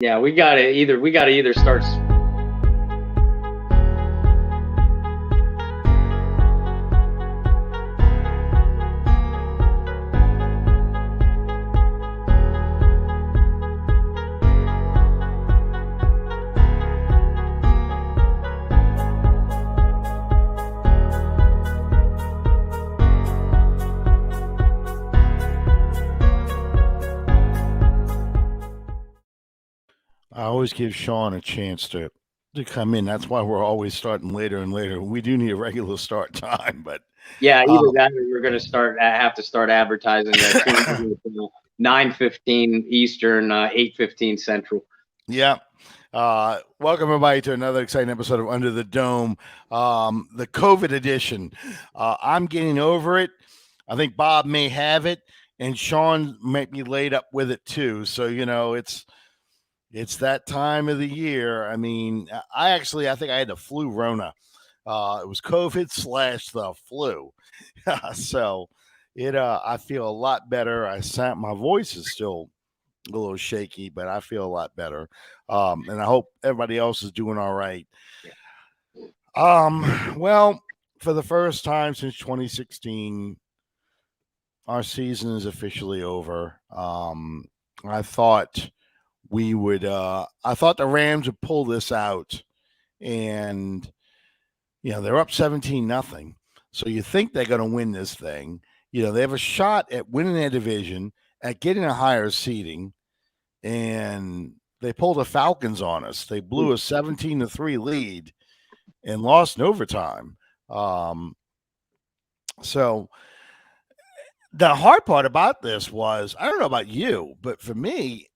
Yeah, we gotta either start. I always give Sean a chance to come in. That's why we're always starting later and later. We do need a regular start time, but Yeah, either um, that or we're gonna have to start advertising changes at 9:15 Eastern, 8:15 Central. yeah. Welcome everybody to another exciting episode of Under the Dome, the COVID edition. I'm getting over it. I think Bob may have it, and Sean might be laid up with it too. So it's that time of the year. I mean, I think I had the flu Rona. It was COVID / the flu. So I feel a lot better. My voice is still a little shaky, but I feel a lot better. And I hope everybody else is doing all right. Well, for the first time since 2016, our season is officially over. I thought I thought the Rams would pull this out, and they're up 17-0. So you think they're going to win this thing. They have a shot at winning their division, at getting a higher seeding, and they pulled the Falcons on us. They blew a 17-3 lead and lost in overtime. So the hard part about this was, I don't know about you, but for me,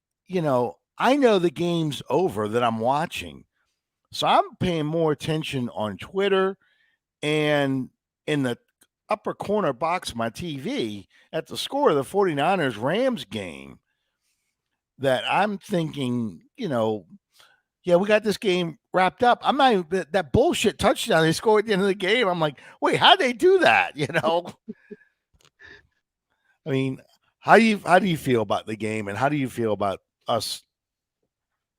I know the game's over that I'm watching. So I'm paying more attention on Twitter and in the upper corner box of my TV at the score of the 49ers Rams game, that I'm thinking, yeah, we got this game wrapped up. I'm not even, that bullshit touchdown they scored at the end of the game. I'm like, wait, how'd they do that? I mean, how do you feel about the game, and how do you feel about us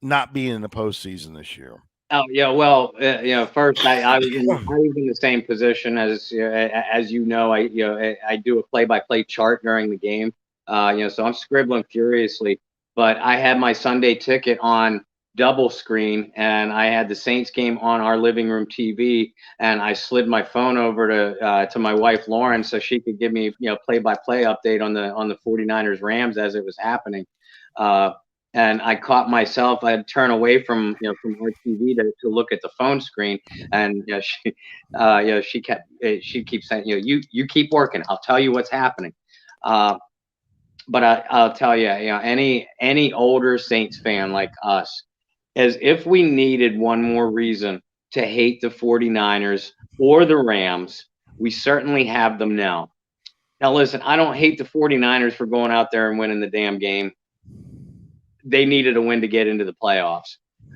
not being in the postseason this year? Oh yeah, well, first I was in the same position as you know. I do a play-by-play chart during the game. So I'm scribbling furiously. But I had my Sunday ticket on double screen, and I had the Saints game on our living room TV, and I slid my phone over to my wife Lauren so she could give me play-by-play update on the 49ers Rams as it was happening. And I caught myself. I'd turn away from from our TV to look at the phone screen, and she keeps saying, you keep working. I'll tell you what's happening. But I'll tell you, any older Saints fan like us, as if we needed one more reason to hate the 49ers or the Rams, we certainly have them now. Now listen, I don't hate the 49ers for going out there and winning the damn game. They needed a win to get into the playoffs.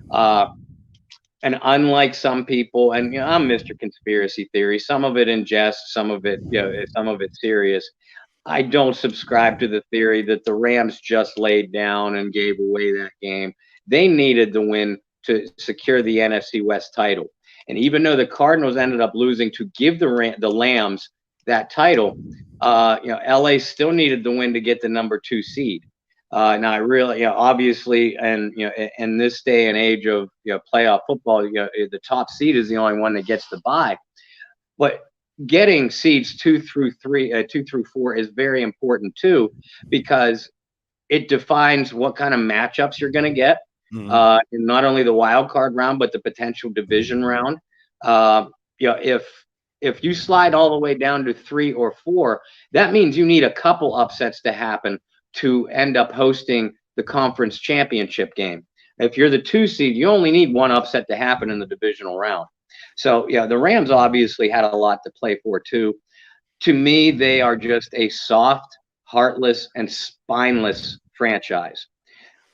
And unlike some people, and I'm Mr. Conspiracy Theory, some of it in jest, some of it, some of it serious. I don't subscribe to the theory that the Rams just laid down and gave away that game. They needed the win to secure the NFC West title. And even though the Cardinals ended up losing to give the Lambs that title, LA still needed the win to get the number 2 seed. Now, I really, obviously, and in this day and age of playoff football, the top seed is the only one that gets the bye. But getting seeds 2 through 4 is very important too, because it defines what kind of matchups you're going to get in not only the wild card round but the potential division round. If you slide all the way down to 3 or 4, that means you need a couple upsets to happen to end up hosting the conference championship game. If you're the 2 seed, you only need one upset to happen in the divisional round. So, the Rams obviously had a lot to play for, too. To me, they are just a soft, heartless, and spineless franchise.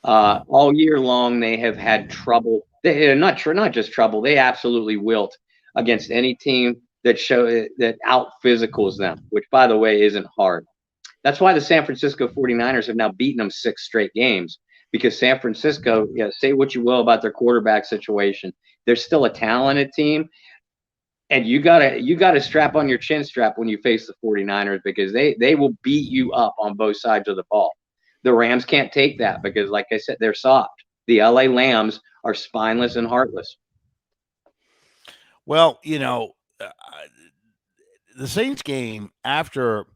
All year long, they have had trouble. Not just trouble. They absolutely wilt against any team that out-physicals them, which, by the way, isn't hard. That's why the San Francisco 49ers have now beaten them 6 straight games, because San Francisco, say what you will about their quarterback situation, they're still a talented team. And you gotta strap on your chin strap when you face the 49ers, because they will beat you up on both sides of the ball. The Rams can't take that because, like I said, they're soft. The LA Lambs are spineless and heartless. Well, the Saints game, after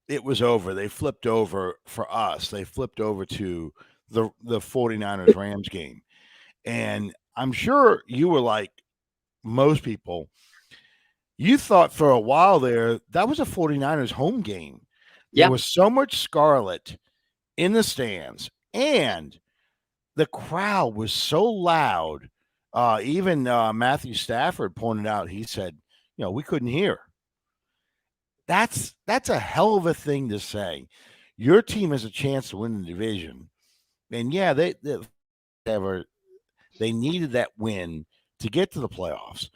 it was over, they flipped over for us. They flipped over to the 49ers Rams game. And I'm sure you were like most people. You thought for a while there that was a 49ers home game. There Yeah, was so much scarlet in the stands, and the crowd was so loud. Even Matthew Stafford pointed out, he said, we couldn't hear. That's a hell of a thing to say. Your team has a chance to win the division. And yeah, they needed that win to get to the playoffs.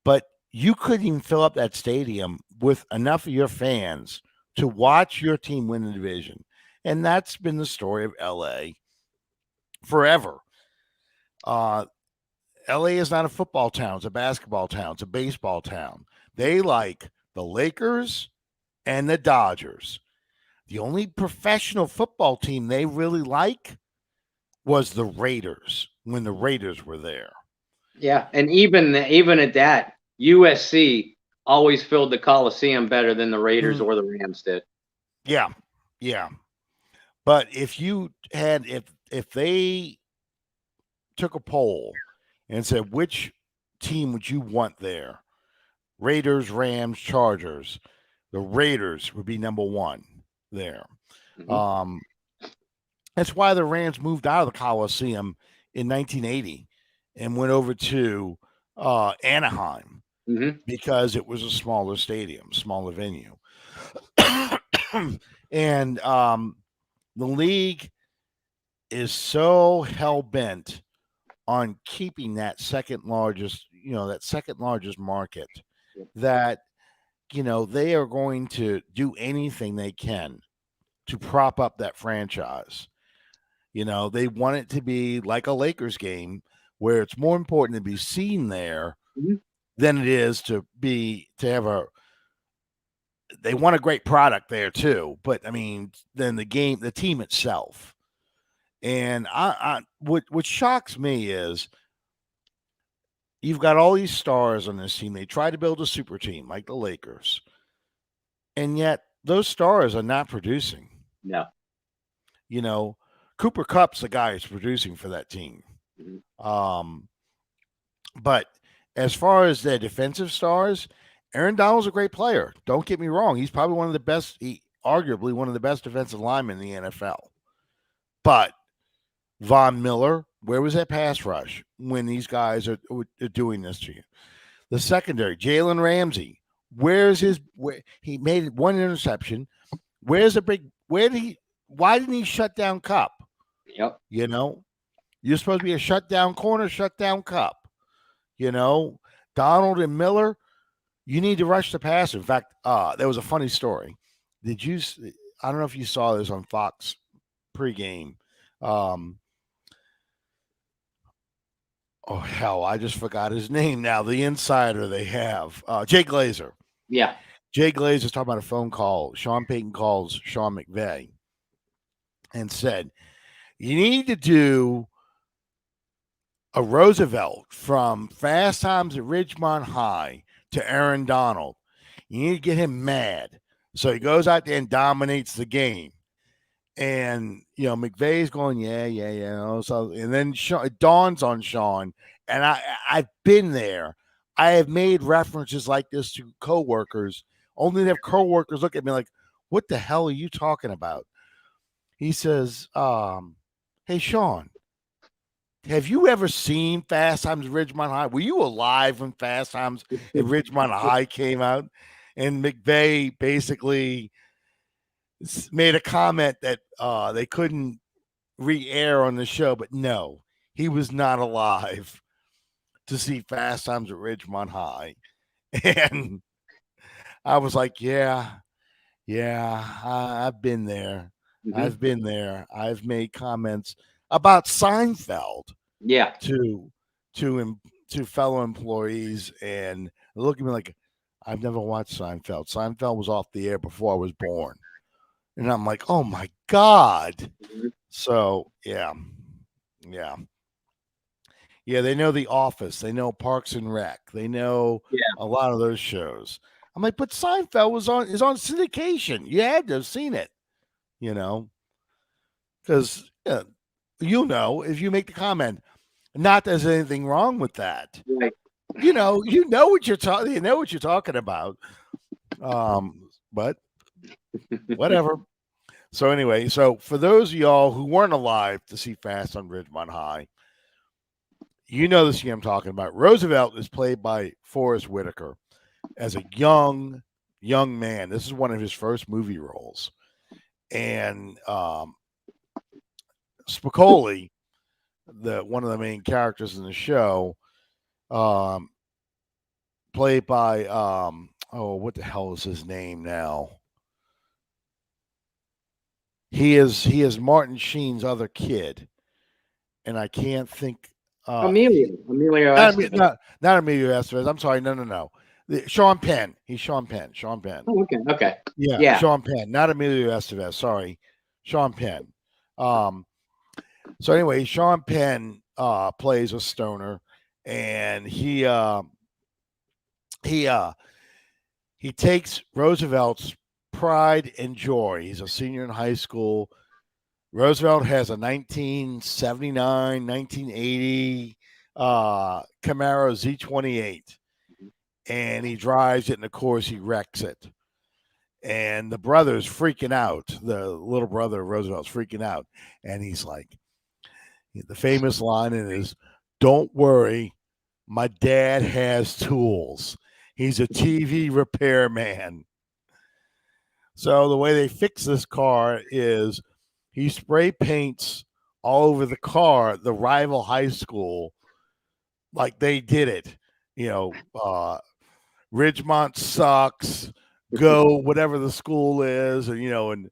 But you couldn't even fill up that stadium with enough of your fans to watch your team win the division. And that's been the story of LA forever. LA is not a football town, it's a basketball town, it's a baseball town. They like the Lakers and the Dodgers. The only professional football team they really like was the Raiders when the Raiders were there. yeah, and even at that, USC always filled the Coliseum better than the Raiders or the Rams did. Yeah, yeah. But if they took a poll and said which team would you want there, Raiders, Rams, Chargers, the Raiders would be number one there. Mm-hmm. That's why the Rams moved out of the Coliseum in 1980 and went over to Anaheim because it was a smaller stadium, smaller venue. And the league is so hell bent on keeping that second largest market that they are going to do anything they can to prop up that franchise. They want it to be like a Lakers game where it's more important to be seen there than it is to have they want a great product there too. But I mean, then the team itself. And what shocks me is you've got all these stars on this team. They try to build a super team like the Lakers, and yet those stars are not producing. No. Cooper Kupp's the guy who's producing for that team. But as far as their defensive stars, Aaron Donald's a great player. Don't get me wrong. He's probably arguably one of the best defensive linemen in the NFL. But Von Miller, where was that pass rush when these guys are doing this to you? The secondary, Jalen Ramsey, where he made one interception? Why didn't he shut down Kupp? Yep. You're supposed to be a shutdown corner, shutdown Kupp. Donald and Miller, you need to rush the pass. In fact, there was a funny story. I don't know if you saw this on Fox pregame. I just forgot his name now. The insider they have, Jay Glazer. Yeah. Jay Glazer's talking about a phone call. Sean Payton calls Sean McVay and said, you need to do a Roosevelt from Fast Times at Ridgemont High to Aaron Donald. You need to get him mad. So he goes out there and dominates the game. And, McVay's going, yeah. So, and then it dawns on Sean, and I've been there. I have made references like this to coworkers, only to have coworkers look at me like, what the hell are you talking about? He says, hey, Sean, have you ever seen Fast Times at Ridgemont High? Were you alive when Fast Times at Ridgemont High came out? And McVay basically made a comment that they couldn't re-air on the show, but no, he was not alive to see Fast Times at Ridgemont High. And I was like, yeah, I've been there. I've been there. I've made comments about Seinfeld Yeah. to to fellow employees, and look at me like I've never watched Seinfeld. Seinfeld was off the air before I was born, and I'm like, oh my god. Mhm. So yeah, yeah, yeah. They know The Office. They know Parks and Rec. They know Yeah. a lot of those shows. I'm like, but Seinfeld is on syndication. You had to have seen it, you know, because you know if you make the comment, not that there's anything wrong with that. Right. You know what you're talking. You know what you're talking about. But whatever. So anyway, so for those of y'all who weren't alive to see Fast on Ridgemont High, you know the scene I'm talking about. Roosevelt is played by Forrest Whitaker as a young man. This is one of his first movie roles, and Spicoli, the one of the main characters in the show, um, played by oh, what the hell is his name now? He is Martin Sheen's other kid, and I can't think. Emilio Not, Estevez. not Emilio Estevez. I'm sorry. No. Sean Penn. He's Sean Penn. Sean Penn. Oh, okay. Okay. Yeah, Yeah. Sean Penn. Not Emilio Estevez. Sorry, Sean Penn. Um. So anyway, Sean Penn plays a stoner, and he he takes Roosevelt's pride and joy. He's a senior in high school. Roosevelt has a 1979, 1980 Camaro Z28, and he drives it, and of course he wrecks it. And the brother's freaking out. The little brother of Roosevelt's freaking out, and he's like, the famous line is, "Don't worry, my dad has tools. He's a TV repairman." So the way they fix this car is he spray paints all over the car the rival high school like they did it. You know, Ridgemont sucks. Go whatever the school is, and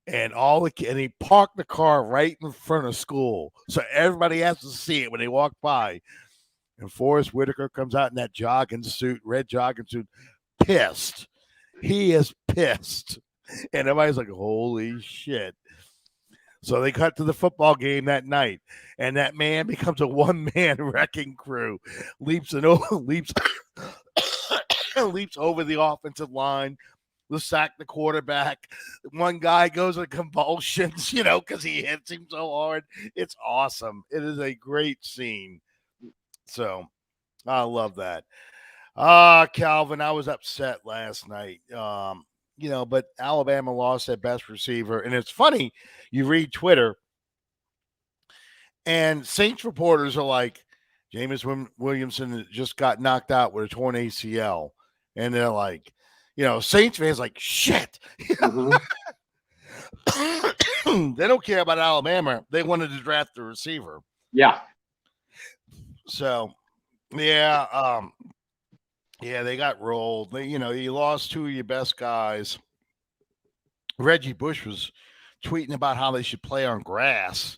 and all and he parked the car right in front of school, so everybody has to see it when they walk by. And Forrest Whitaker comes out in that jogging suit, red jogging suit, pissed. He is pissed, and everybody's like, "Holy shit!" So they cut to the football game that night, and that man becomes a one-man wrecking crew, leaps leaps leaps over the offensive line, will sack the quarterback. One guy goes into convulsions, because he hits him so hard. It's awesome. It is a great scene. So I love that. Calvin, I was upset last night. But Alabama lost their best receiver. And it's funny, you read Twitter, and Saints reporters are like, Jameis Williamson just got knocked out with a torn ACL. And they're like, Saints fans like, shit. Mhm. They don't care about Alabama. They wanted to draft the receiver. Yeah. So, yeah, they got rolled. You lost two of your best guys. Reggie Bush was tweeting about how they should play on grass.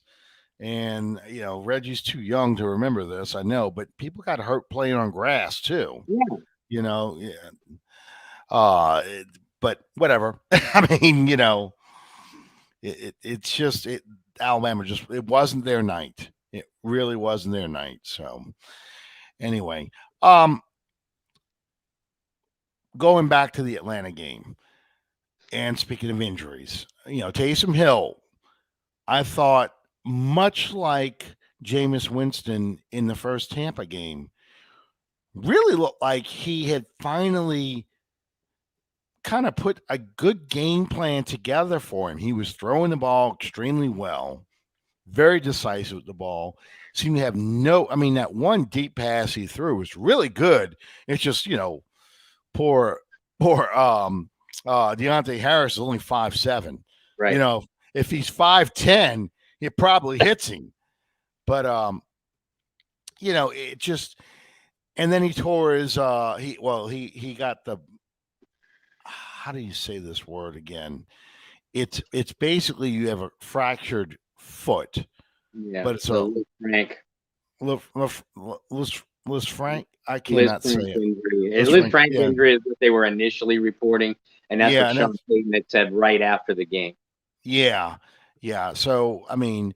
And, Reggie's too young to remember this, I know, but people got hurt playing on grass too. Yeah. But whatever. I mean, it's just Alabama it wasn't their night. It really wasn't their night. So anyway, going back to the Atlanta game, and speaking of injuries, Taysom Hill, I thought, much like Jameis Winston in the first Tampa game, really looked like he had finally kind of put a good game plan together for him. He was throwing the ball extremely well, very decisive with the ball. Seemed to have that one deep pass he threw was really good. It's just, poor Deontay Harris is only 5'7". Right. If he's 5'10", it probably hits him. But it just, and then he tore his he got the, how do you say this word again? It's basically you have a fractured foot, Yeah. but it's The a Liz Frank, Liz Frank. I Liz cannot say Frank it. injury. Liz Liz Frank. Frank Yeah, injury is what they were initially reporting, and that's yeah, what and Sean that's Payton had said right after the game. yeah, yeah. So I mean,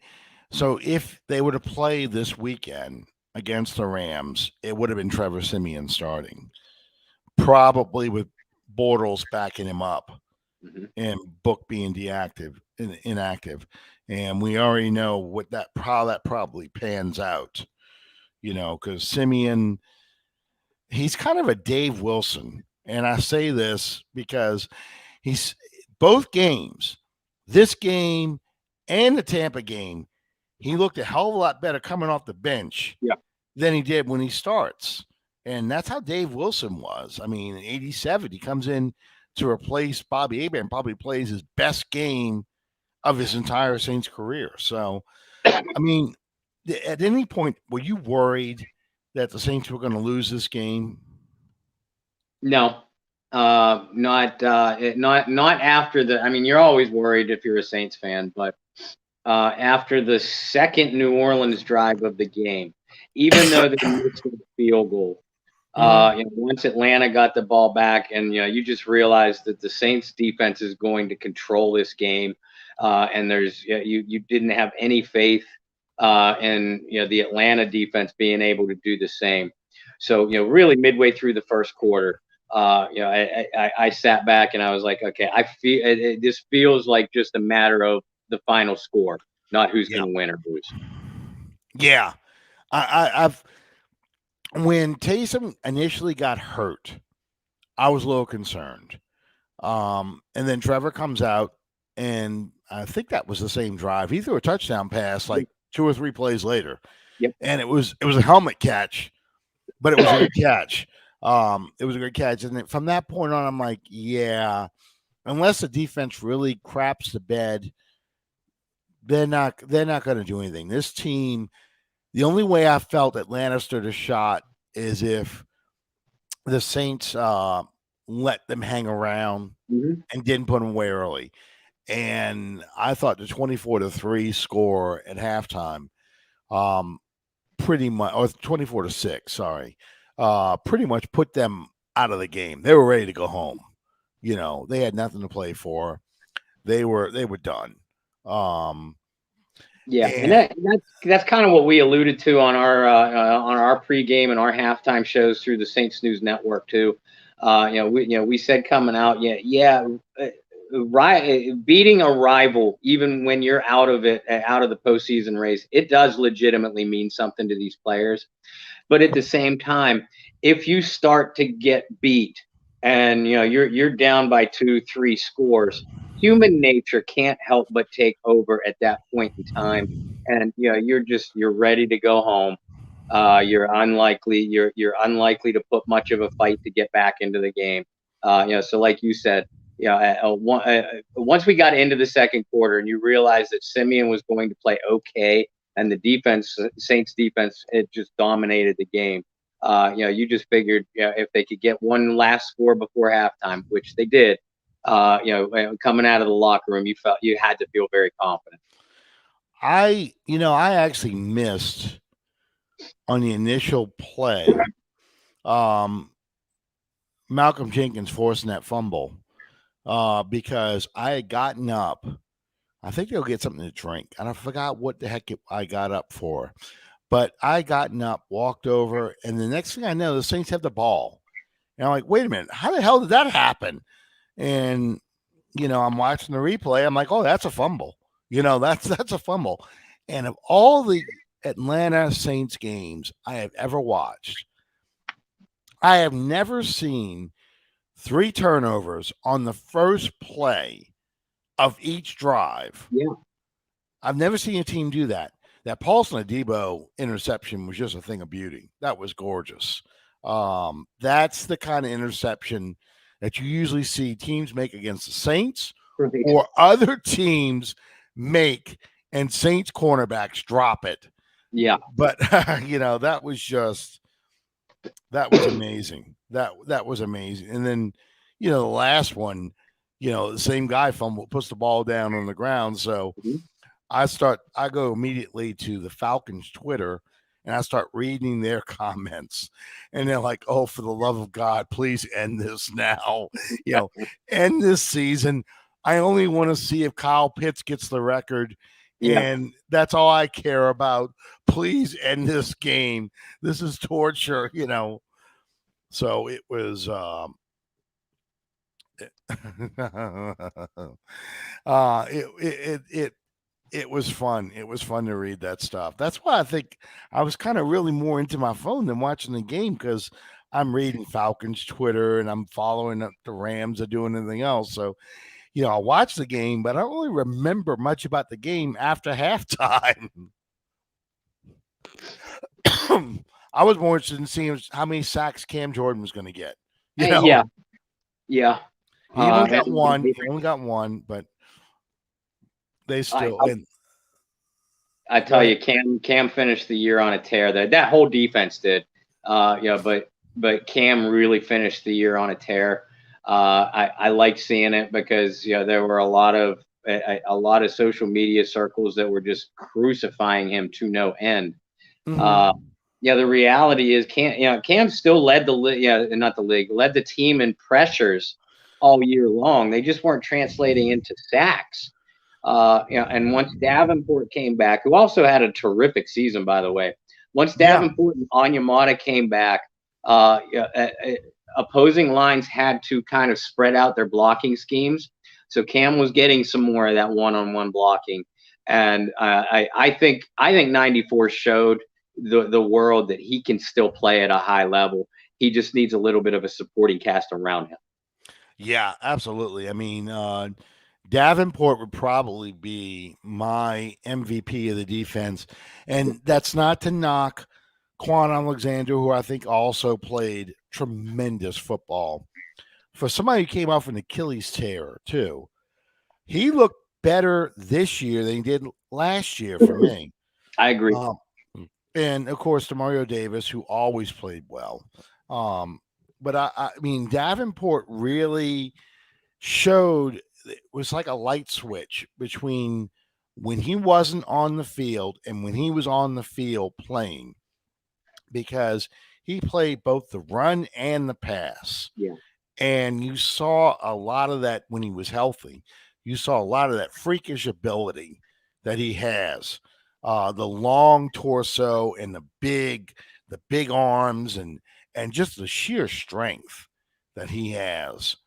so if they were to play this weekend against the Rams, it would have been Trevor Siemian starting, probably with Bortles backing him up Hmm. and Book being inactive. And we already know what how that probably pans out, because Simeon, he's kind of a Dave Wilson. And I say this because he's both games, this game and the Tampa game, he looked a hell of a lot better coming off the bench Yeah. than he did when he starts. And that's how Dave Wilson was. I mean, in 87, he comes in to replace Bobby Abraham, probably plays his best game of his entire Saints career. So, I mean, at any point, were you worried that the Saints were going to lose this game? No, not after the. I mean, you're always worried if you're a Saints fan, but after the second New Orleans drive of the game, even though they missed the field goal, Mm-hmm. once Atlanta got the ball back, and you just realized that the Saints defense is going to control this game, and you didn't have any faith in the Atlanta defense being able to do the same. So really midway through the first quarter, I sat back and I was like, okay, I feel this feels like just a matter of the final score, not who's Yeah. going to win or lose. Yeah. I've when Taysom initially got hurt, I was a little concerned. And then Trevor comes out, and I think that was the same drive. He threw a touchdown pass like 2 or 3 plays later, Yep. and it was a helmet catch, but it was a good catch. It was a good catch, and then from that point on, I'm like, yeah, unless the defense really craps the bed, they're not going to do anything. This team, the only way I felt Atlanta stood a shot is if the Saints let them hang around Mm-hmm. and didn't put them away early. And I thought the 24-3 score at halftime, pretty much, or 24-6, sorry, pretty much put them out of the game. They were ready to go home. They had nothing to play for. They were done. Yeah, and And that's kind of what we alluded to on our pregame and our halftime shows through the Saints News Network too. We said coming out, beating a rival even when you're out of it, out of the postseason race, it does legitimately mean something to these players. But at the same time, if you start to get beat and you're down by 2, 3 scores, human nature can't help but take over at that point in time, and you're ready to go home. You're unlikely to put much of a fight to get back into the game. So like you said, once we got into the second quarter and you realized that Simeon was going to play okay, and the defense, Saints defense, it just dominated the game. You just figured, if they could get one last score before halftime, which they did, coming out of the locker room, you had to feel very confident. I actually missed on the initial play, Malcolm Jenkins forcing that fumble, because I had gotten up. I think they'll get something to drink. And I forgot what the heck I got up for. But I gotten up, walked over, and the next thing I know, the Saints have the ball. And I'm like, wait a minute, how the hell did that happen? And I'm watching the replay. I'm like, oh, that's a fumble. That's a fumble. And of all the Atlanta Saints games I have ever watched, I have never seen 3 turnovers on the first play of each drive. Yeah. I've never seen a team do that. That Paulson Adebo interception was just a thing of beauty. That was gorgeous. That's the kind of interception that you usually see teams make against the Saints Right. or other teams make, and Saints cornerbacks drop it. Yeah. But that was amazing. That was amazing. And then the last one, the same guy puts the ball down on the ground. So Mhm. I go immediately to the Falcons Twitter and I start reading their comments. And they're like, oh, for the love of God, please end this now. End this season. I only want to see if Kyle Pitts gets the record. Yeah. And that's all I care about. Please end this game. This is torture, So it was it was fun. It was fun to read that stuff. That's why I think I was kind of really more into my phone than watching the game, because I'm reading Falcons Twitter and I'm following up the Rams or doing anything else. So, I watched the game, but I don't really remember much about the game after halftime. I was more interested in seeing how many sacks Cam Jordan was going to get. Yeah. He only got one. He only got one, but they still. I tell you, Cam finished the year on a tear. That whole defense did. But Cam really finished the year on a tear. I like seeing it because there were a lot of social media circles that were just crucifying him to no end. Mm-hmm. The reality is Cam still led led the team in pressures all year long. They just weren't translating into sacks. And once Davenport came back, who also had a terrific season, by the way, once Davenport and Onyemata came back, opposing lines had to kind of spread out their blocking schemes. So Cam was getting some more of that one-on-one blocking. And I think 94 showed the world that he can still play at a high level. He just needs a little bit of a supporting cast around him. Yeah, absolutely. I mean, Davenport would probably be my MVP of the defense. And that's not to knock Quan Alexander, who I think also played tremendous football. For somebody who came off an Achilles tear, too, he looked better this year than he did last year for me. I agree. And, of course, Demario Davis, who always played well. But, I mean, Davenport really showed it was like a light switch between when he wasn't on the field and when he was on the field playing, because he played both the run and the pass. Yeah. And you saw a lot of that when he was healthy. You saw a lot of that freakish ability that he has. The long torso and the big arms and just the sheer strength that he has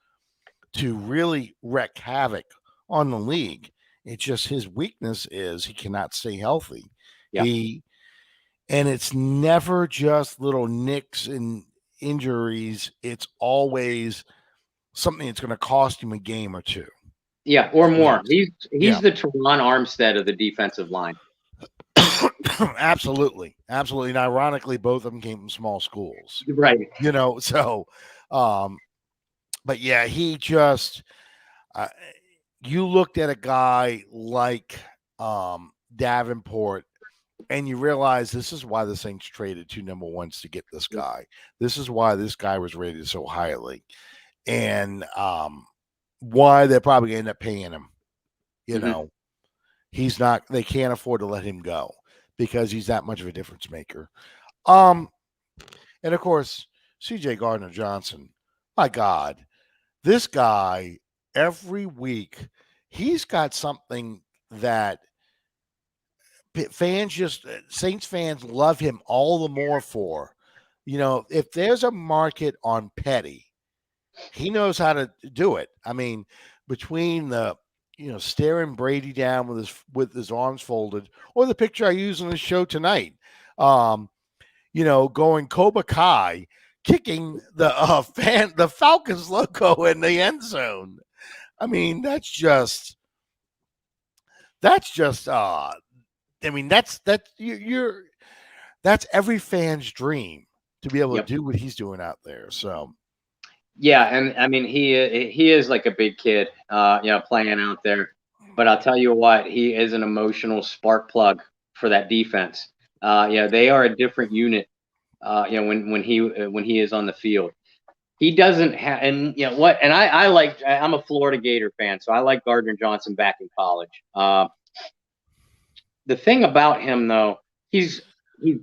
to really wreak havoc on the league. It's just his weakness is he cannot stay healthy. Yeah. And it's never just little nicks and injuries. It's always something that's going to cost him a game or two. Yeah, or more. He's the Teron Armstead of the defensive line. Absolutely. And ironically, both of them came from small schools. Right. So, but yeah, he just, you looked at a guy like Davenport and you realize this is why the Saints traded 2 number ones to get this guy. This is why this guy was rated so highly. And why they're probably going to end up paying him. They can't afford to let him go because he's that much of a difference maker. And of course, CJ Gardner-Johnson, my God, this guy every week, he's got something that Saints fans love him all the more for. If there's a market on Petty, he knows how to do it. I mean, between the staring Brady down with his arms folded, or the picture I used on the show tonight, going Cobra Kai, kicking the Falcons logo in the end zone. I mean, that's every fan's dream to be able to do what he's doing out there. So. Yeah, and I mean he is like a big kid, playing out there. But I'll tell you what, he is an emotional spark plug for that defense. They are a different unit. When he is on the field, he doesn't have. And what? And I'm a Florida Gator fan, so I like Gardner Johnson back in college. the thing about him though, he's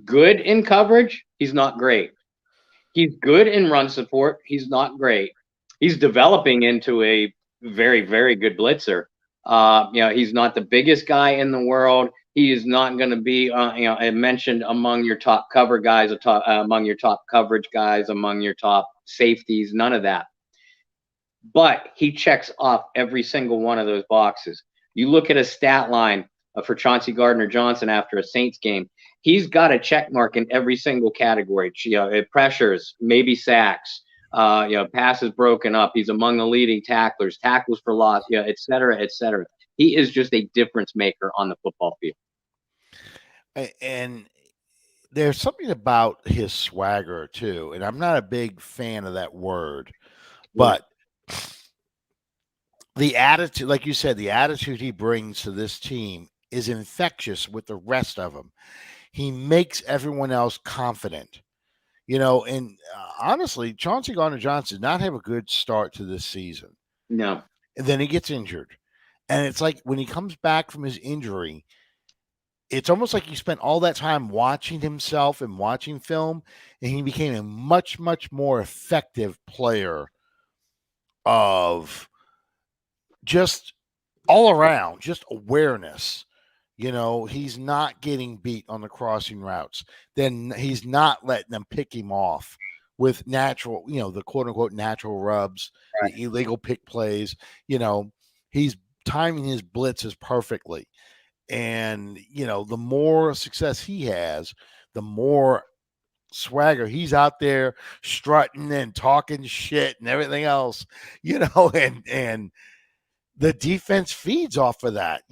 good in coverage. He's not great. He's good in run support. He's not great. He's developing into a very, very good blitzer. He's not the biggest guy in the world. He is not going to be, I mentioned among your top cover guys, among your top coverage guys, among your top safeties, none of that. But he checks off every single one of those boxes. You look at a stat line for Chauncey Gardner-Johnson after a Saints game. He's got a check mark in every single category. Pressures, maybe sacks, passes broken up. He's among the leading tacklers, tackles for loss, et cetera, et cetera. He is just a difference maker on the football field. And there's something about his swagger too. And I'm not a big fan of that word, but the attitude, like you said, the attitude he brings to this team is infectious with the rest of them. He makes everyone else confident, and honestly, Chauncey Gardner-Johnson did not have a good start to this season. No. And then he gets injured. And it's like when he comes back from his injury, it's almost like he spent all that time watching himself and watching film, and he became a much, much more effective player of just all around, just awareness. He's not getting beat on the crossing routes. Then he's not letting them pick him off with natural, the quote unquote natural rubs, right, the illegal pick plays. He's timing his blitzes perfectly. And, the more success he has, the more swagger he's out there strutting and talking shit and everything else, and the defense feeds off of that,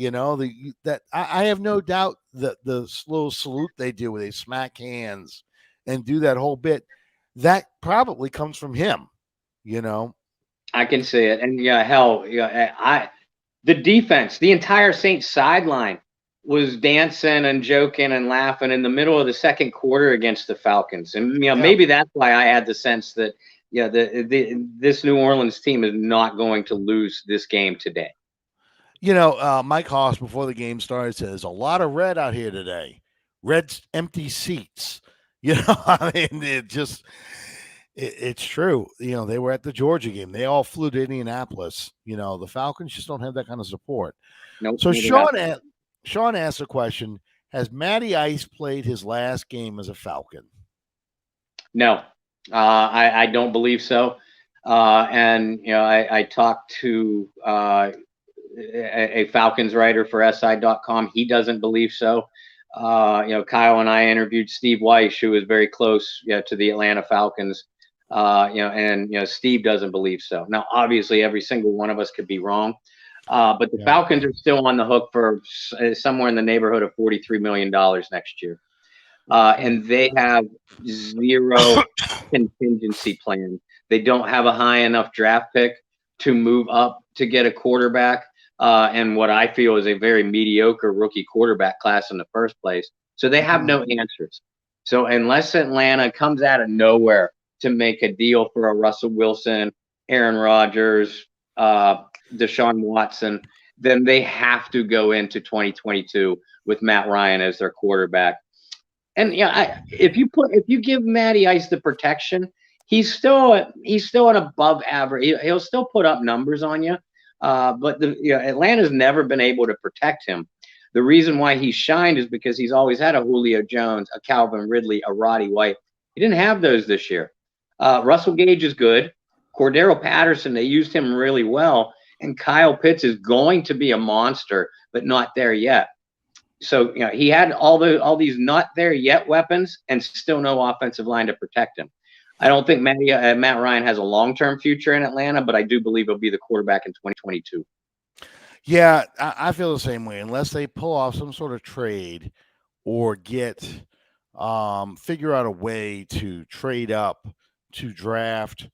I have no doubt that the little salute they do where they smack hands and do that whole bit, that probably comes from him, I can see it. And the defense, the entire Saints sideline was dancing and joking and laughing in the middle of the second quarter against the Falcons. And, maybe that's why I had the sense that, this New Orleans team is not going to lose this game today. Mike Haas before the game started says there's a lot of red out here today. Red empty seats. It's true. They were at the Georgia game. They all flew to Indianapolis. The Falcons just don't have that kind of support. Nope, so Sean asked a question. Has Matty Ice played his last game as a Falcon? No. I don't believe so. I talked to a Falcons writer for SI.com. He doesn't believe so. Kyle and I interviewed Steve Weish, who is very close to the Atlanta Falcons. Steve doesn't believe so. Now, obviously, every single one of us could be wrong. But the Falcons are still on the hook for somewhere in the neighborhood of $43 million next year. And they have zero contingency plan. They don't have a high enough draft pick to move up to get a quarterback. And what I feel is a very mediocre rookie quarterback class in the first place. So they have no answers. So unless Atlanta comes out of nowhere to make a deal for a Russell Wilson, Aaron Rodgers, Deshaun Watson, then they have to go into 2022 with Matt Ryan as their quarterback. And if you give Matty Ice the protection, he's still an above average. He'll still put up numbers on you. But Atlanta's never been able to protect him. The reason why he shined is because he's always had a Julio Jones, a Calvin Ridley, a Roddy White. He didn't have those this year. Russell Gage is good. Cordero Patterson, they used him really well. And Kyle Pitts is going to be a monster, but not there yet. So, he had all these not there yet weapons and still no offensive line to protect him. I don't think Matt Ryan has a long-term future in Atlanta, but I do believe he'll be the quarterback in 2022. Yeah, I feel the same way. Unless they pull off some sort of trade or figure out a way to trade up to draft,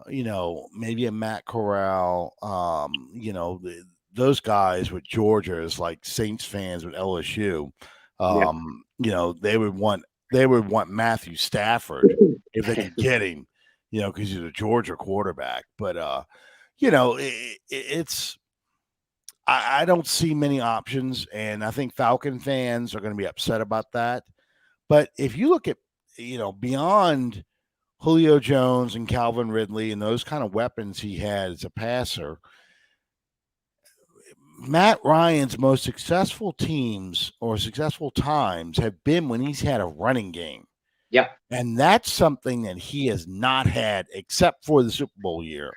maybe a Matt Corral, those guys with Georgia is like Saints fans with LSU. They would want Matthew Stafford if they could get him, because he's a Georgia quarterback. But I don't see many options, and I think Falcon fans are going to be upset about that. But if you look at, beyond Julio Jones and Calvin Ridley and those kind of weapons he had as a passer, Matt Ryan's most successful teams or successful times have been when he's had a running game. Yeah. And that's something that he has not had except for the Super Bowl year.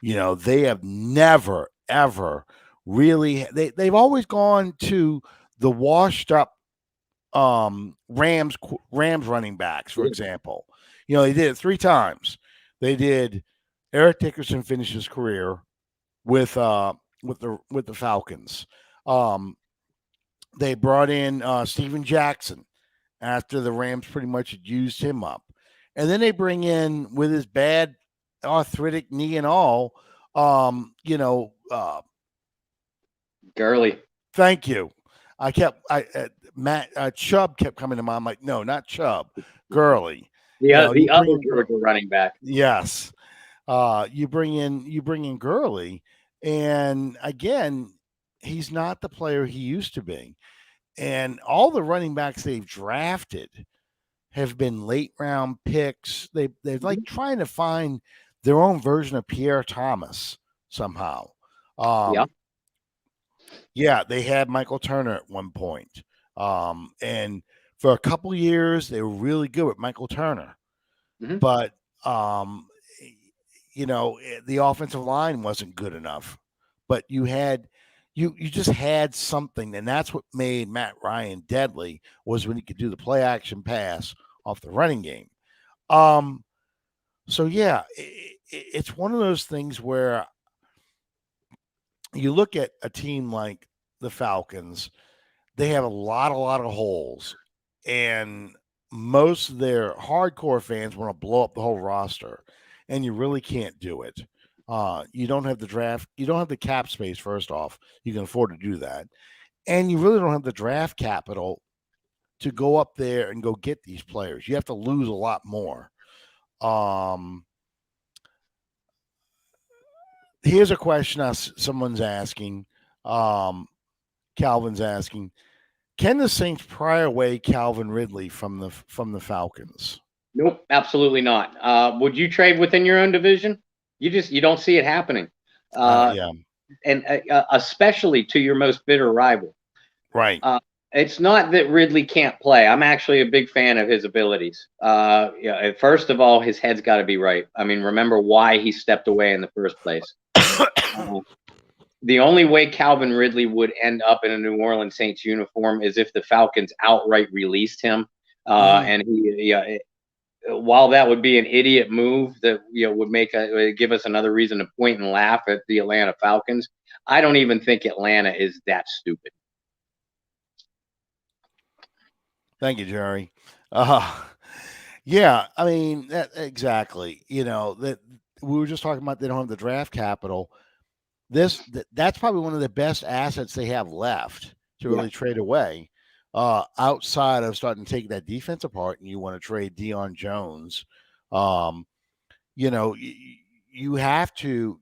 They have never, ever really, they've always gone to the washed up Rams running backs, for example. They did it 3 times. They did. Eric Dickerson finished his career with the Falcons. They brought in Steven Jackson after the Rams pretty much had used him up, and then they bring in, with his bad arthritic knee and all, Gurley. Thank you. Matt Chubb kept coming to mind. I'm like, no, not Chubb, Gurley. The other Georgia running back. Yes. You bring in Gurley, and again, he's not the player he used to be. And all the running backs they've drafted have been late round picks. They're like trying to find their own version of Pierre Thomas somehow. Yeah, they had Michael Turner at one point. And for a couple years, they were really good with Michael Turner. Mm-hmm. But, the offensive line wasn't good enough. But you just had something, and that's what made Matt Ryan deadly, was when he could do the play action pass off the running game. So yeah, it's one of those things where you look at a team like the Falcons, they have a lot of holes, and most of their hardcore fans want to blow up the whole roster, and you really can't do it. You don't have the draft. You don't have the cap space, first off. You can afford to do that. And you really don't have the draft capital to go up there and go get these players. You have to lose a lot more. Here's a question someone's asking. Calvin's asking, can the Saints pry away Calvin Ridley from the Falcons? Nope, absolutely not. Would you trade within your own division? You don't see it happening. Yeah. And especially to your most bitter rival. Right. It's not that Ridley can't play. I'm actually a big fan of his abilities. First of all, his head's got to be right. I mean, remember why he stepped away in the first place. The only way Calvin Ridley would end up in a New Orleans Saints uniform is if the Falcons outright released him. And while that would be an idiot move that would give us another reason to point and laugh at the Atlanta Falcons, I don't even think Atlanta is that stupid. Thank you, Jerry. Yeah, I mean, exactly. That we were just talking about, they don't have the draft capital. That's probably one of the best assets they have left to really trade away. Outside of starting to take that defense apart, and you want to trade Deion Jones, you have to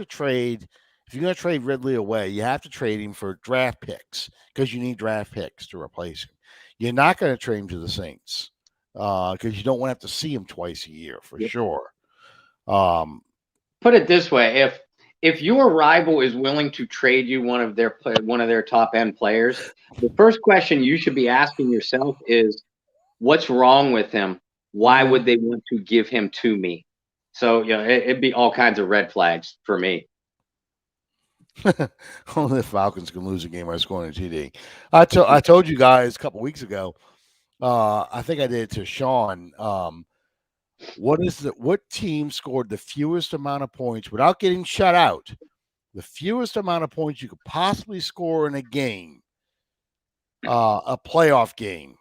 trade. If you're going to trade Ridley away, you have to trade him for draft picks, because you need draft picks to replace him. You're not going to trade him to the Saints because you don't want to have to see him twice a year for sure. Put it this way: if your rival is willing to trade you one of their top end players, the first question you should be asking yourself is, what's wrong with him? Why would they want to give him to me? So it'd be all kinds of red flags for me. Only the Falcons can lose a game by scoring a TD. I told you guys a couple weeks ago. I think I did it to Sean. What team scored the fewest amount of points without getting shut out? The fewest amount of points you could possibly score in a game, a playoff game,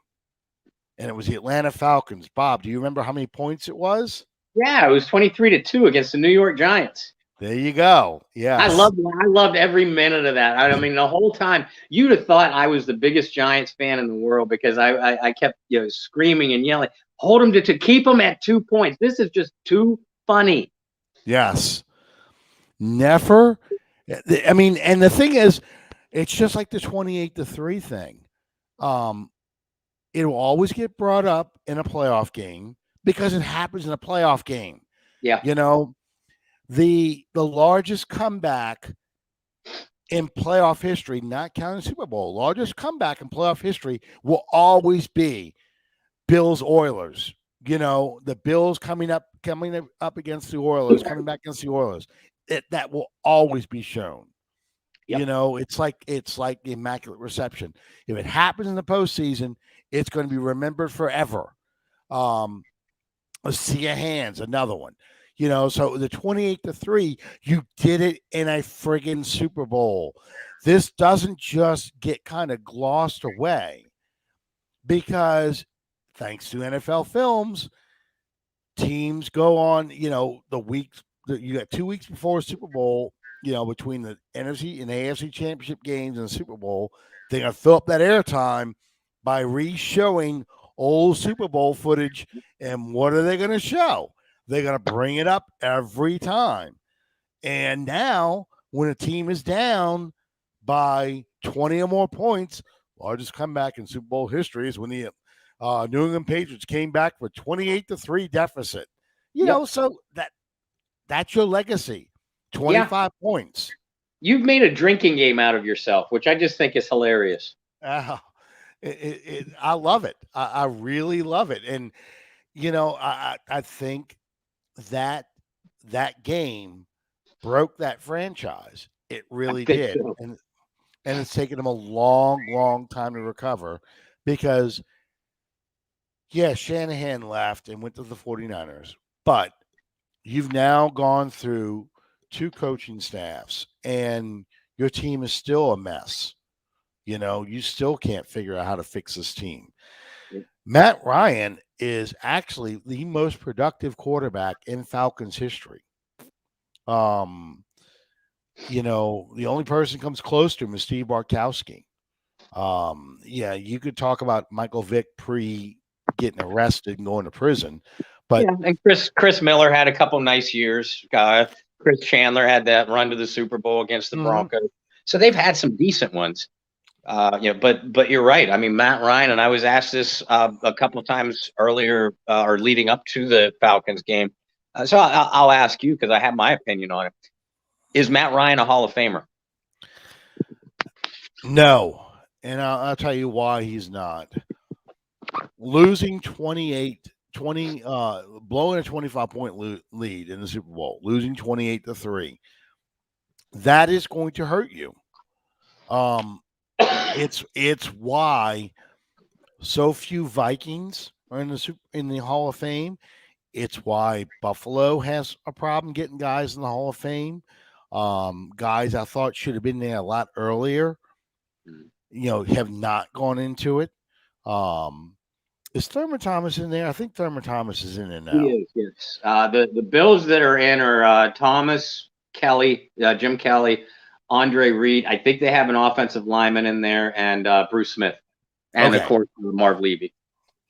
and it was the Atlanta Falcons. Bob, do you remember how many points it was? Yeah, it was 23-2 against the New York Giants. There you go. Yeah, I loved every minute of that. I mean, the whole time you'd have thought I was the biggest Giants fan in the world, because I kept screaming and yelling, hold them to keep them at 2 points. This is just too funny. Yes. Never I mean, and the thing is, it's just like the 28-3 thing. It will always get brought up in a playoff game because it happens in a playoff game. Yeah. You know, the largest comeback in playoff history, not counting Super Bowl, largest comeback in playoff history will always be Bills Oilers. You know, the Bills coming up against the Oilers, coming back against the Oilers. That will always be shown. Yep. You know, it's like the Immaculate Reception. If it happens in the postseason, it's going to be remembered forever. Let's see your hands, another one. You know, so the 28-3, you did it in a friggin' Super Bowl. This doesn't just get kind of glossed away because thanks to NFL films, teams go on, you know, you got 2 weeks before Super Bowl, you know, between the NFC and AFC championship games and the Super Bowl, they're going to fill up that airtime by re-showing old Super Bowl footage. And what are they going to show? They're going to bring it up every time. And now, when a team is down by 20 or more points, largest comeback in Super Bowl history is when the New England Patriots came back with 28-3 deficit. You know, so that's your legacy. 25 points. You've made a drinking game out of yourself, which I just think is hilarious. I love it. I really love it. And, you know, I think that game broke that franchise. It really did. So. And it's taken them a long, long time to recover because, yeah, Shanahan left and went to the 49ers, but you've now gone through 2 coaching staffs and your team is still a mess. You know, you still can't figure out how to fix this team. Yep. Matt Ryan is actually the most productive quarterback in Falcons history. You know, the only person comes close to him is Steve Bartkowski. Yeah, you could talk about Michael Vick pre getting arrested and going to prison, but and Chris Miller had a couple nice years. Chris Chandler had that run to the Super Bowl against the Broncos, so they've had some decent ones. You know, but you're right. I mean, Matt Ryan, and I was asked this a couple of times earlier or leading up to the Falcons game. So I'll ask you because I have my opinion on it. Is Matt Ryan a Hall of Famer? No, and I'll tell you why he's not. Losing 20, blowing a 25-point lead in the Super Bowl, losing 28-3, that is going to hurt you. It's why so few Vikings are in the Hall of Fame. It's why Buffalo has a problem getting guys in the Hall of Fame. Guys I thought should have been there a lot earlier, you know, have not gone into it. Is Thurman Thomas in there? I think Thurman Thomas is in there now. He is, yes. The Bills that are in are Thomas, Kelly, Jim Kelly, Andre Reed. I think they have an offensive lineman in there, and Bruce Smith, and of course Marv Levy.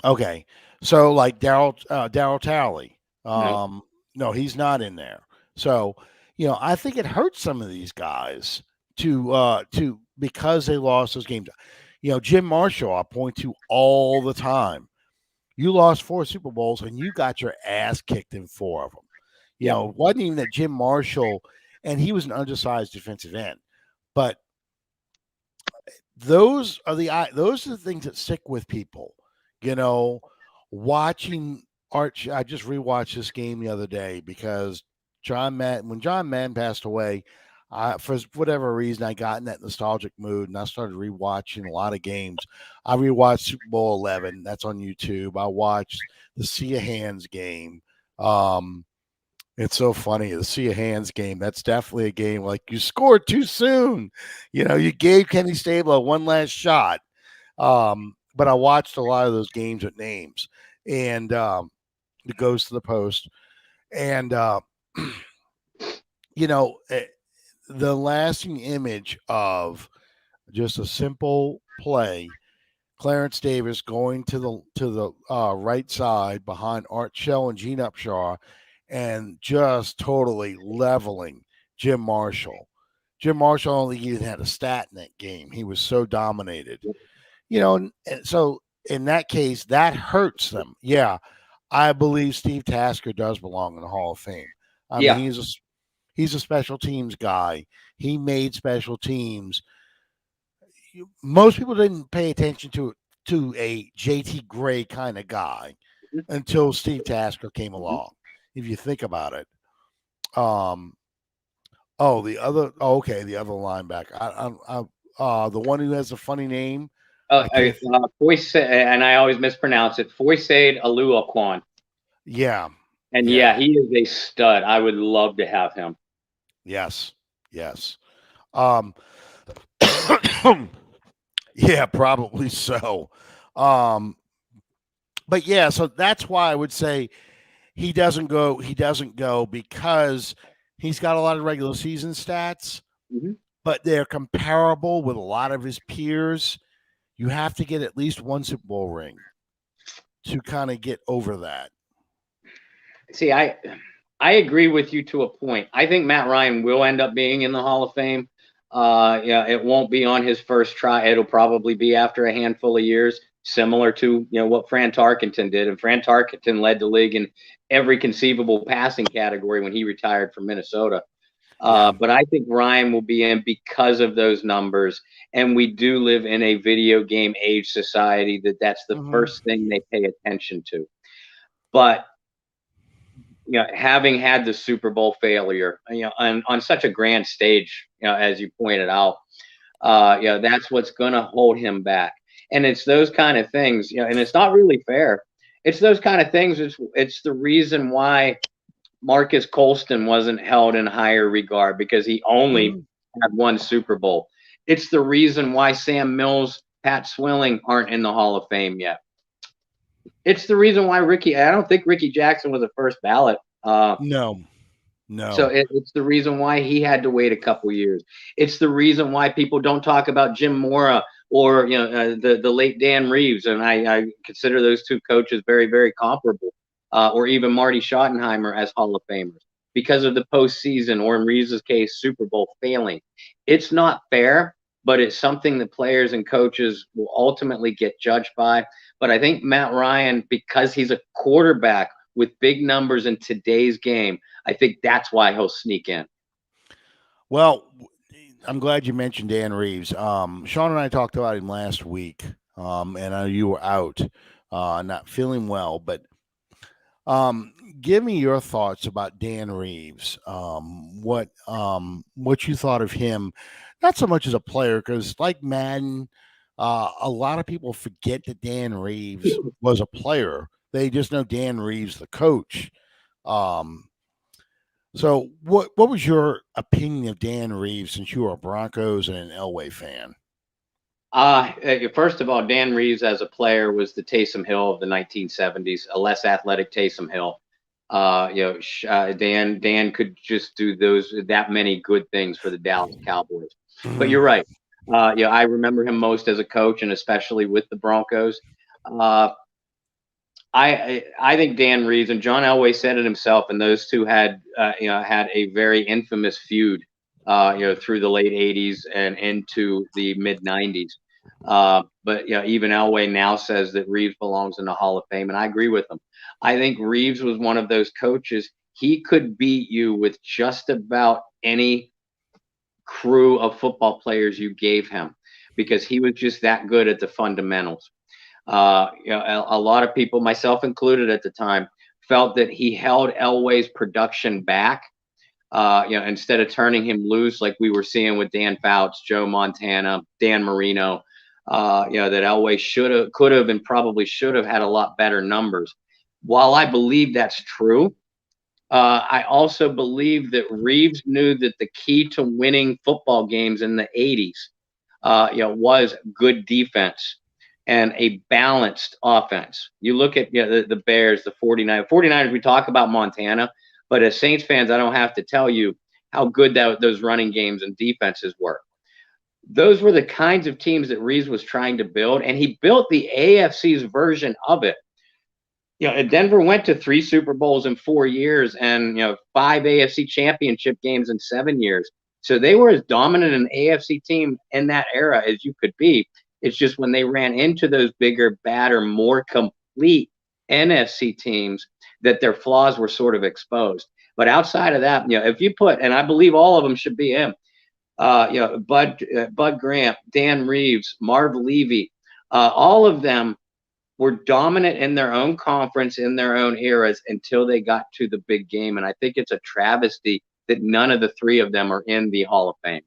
Okay, so like Darryl Talley. No, he's not in there. So, you know, I think it hurts some of these guys to because they lost those games. You know, Jim Marshall, I point to all the time. You lost 4 Super Bowls and you got your ass kicked in 4 of them. You know, it wasn't even that Jim Marshall, and he was an undersized defensive end, but those are the things that stick with people. You know, watching Arch, I just rewatched this game the other day because when John Madden passed away, for whatever reason, I got in that nostalgic mood and I started rewatching a lot of games. I rewatched Super Bowl 11. That's on YouTube. I watched the Sea of Hands game. It's so funny. The Sea of Hands game, that's definitely a game like you scored too soon. You know, you gave Kenny Stabler one last shot. But I watched a lot of those games with names and it goes to the post. And, you know, the lasting image of just a simple play, Clarence Davis going to the right side behind Art Shell and Gene Upshaw and just totally leveling Jim Marshall. Jim Marshall only even had a stat in that game. He was so dominated. You know, and so in that case, that hurts them. Yeah, I believe Steve Tasker does belong in the Hall of Fame. I mean, Yeah. he's a special teams guy. He made special teams. Most people didn't pay attention to a JT Gray kind of guy until Steve Tasker came Mhm. along. If you think about it, um, okay, the other linebacker, the one who has a funny name, I can't. And I always mispronounce it. Foysaid Aluaquan. Yeah, And yeah, yeah, he is a stud. I would love to have him. yes, yes. Um, yeah, probably so. Um, but yeah, so that's why I would say he doesn't go. He doesn't go because he's got a lot of regular season stats, Mhm. but they're comparable with a lot of his peers. You have to get at least one Super Bowl ring to kind of get over that. See, I agree with you to a point. I think Matt Ryan will end up being in the Hall of Fame. Yeah, it won't be on his first try. It'll probably be after a handful of years, similar to what Fran Tarkenton did. And Fran Tarkenton led the league in every conceivable passing category when he retired from Minnesota. Yeah. But I think Ryan will be in because of those numbers. And we do live in a video game age society that's the Hmm. first thing they pay attention to. But having had the Super Bowl failure, on such a grand stage, as you pointed out, that's what's going to hold him back. And it's those kind of things, and it's not really fair. It's those kind of things. It's the reason why Marcus Colston wasn't held in higher regard because he only Hmm. had one Super Bowl. It's the reason why Sam Mills, Pat Swilling aren't in the Hall of Fame yet. It's the reason why I don't think Ricky Jackson was a first ballot. No, So no. it's the reason why he had to wait a couple years. It's the reason why people don't talk about Jim Mora or the late Dan Reeves, and I consider those two coaches very very comparable, or even Marty Schottenheimer as Hall of Famers because of the postseason, or in Reeves' case, Super Bowl failing. It's not fair, but it's something that players and coaches will ultimately get judged by. But I think Matt Ryan, because he's a quarterback with big numbers in today's game, I think that's why he'll sneak in. Well, I'm glad you mentioned Dan Reeves. Sean and I talked about him last week, and I know you were out, not feeling well. But um, give me your thoughts about Dan Reeves. What you thought of him, not so much as a player, because like Madden, a lot of people forget that Dan Reeves was a player. They just know Dan Reeves, the coach. Um, so, what was your opinion of Dan Reeves since you were a Broncos and an Elway fan? First of all, Dan Reeves as a player was the Taysom Hill of the 1970s, a less athletic Taysom Hill. Dan could just do that many good things for the Dallas Cowboys. But Mhm. you're right. I remember him most as a coach, and especially with the Broncos. Uh, I think Dan Reeves and John Elway said it himself, and those two had a very infamous feud, through the late '80s and into the mid '90s. But even Elway now says that Reeves belongs in the Hall of Fame, and I agree with him. I think Reeves was one of those coaches. He could beat you with just about any crew of football players you gave him because he was just that good at the fundamentals. A lot of people, myself included at the time, felt that he held Elway's production back. Instead of turning him loose like we were seeing with Dan Fouts, Joe Montana, Dan Marino, that Elway could have, and probably should have had a lot better numbers. While I believe that's true, I also believe that Reeves knew that the key to winning football games in the '80s, was good defense and a balanced offense. You look at the Bears, the 49ers, we talk about Montana, but as Saints fans, I don't have to tell you how good those running games and defenses were. Those were the kinds of teams that Reeves was trying to build, and he built the AFC's version of it. Denver went to 3 Super Bowls in 4 years and 5 AFC championship games in 7 years. So they were as dominant an AFC team in that era as you could be. It's just when they ran into those bigger, badder, more complete NFC teams that their flaws were sort of exposed. But outside of that, if you put, and I believe all of them should be in, Bud Grant, Dan Reeves, Marv Levy, all of them were dominant in their own conference, in their own eras until they got to the big game. And I think it's a travesty that none of the three of them are in the Hall of Fame.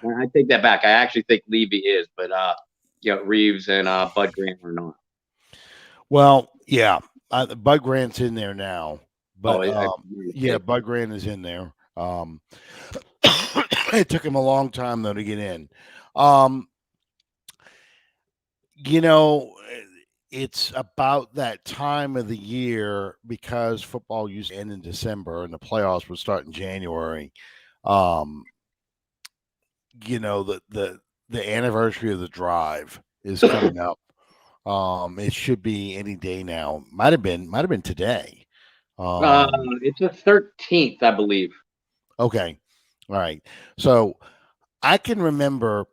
And I take that back. I actually think Levy is, but Reeves and Bud Grant are not. Well, yeah, Bud Grant's in there now, but yeah, Bud Grant is in there. It took him a long time though to get in. It's about that time of the year because football used to end in December and the playoffs would start in January. The anniversary of the drive is coming up. It should be any day now. Might have been today. It's the 13th, I believe. Okay. All right. So I can remember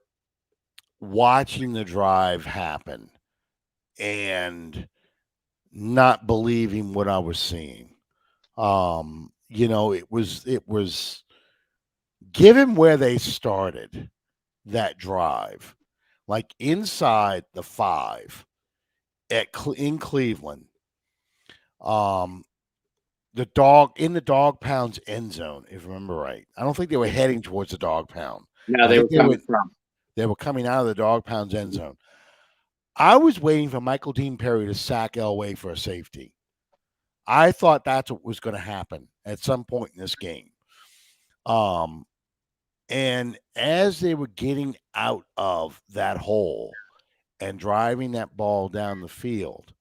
watching the drive happen and not believing what I was seeing. It was given where they started that drive, like inside the 5 in Cleveland, the dog pound's end zone, if I remember right. I don't think they were heading towards the dog pound. No, they were coming out of the dog pound's end zone. I was waiting for Michael Dean Perry to sack Elway for a safety. I thought that's what was going to happen at some point in this game. And as they were getting out of that hole and driving that ball down the field,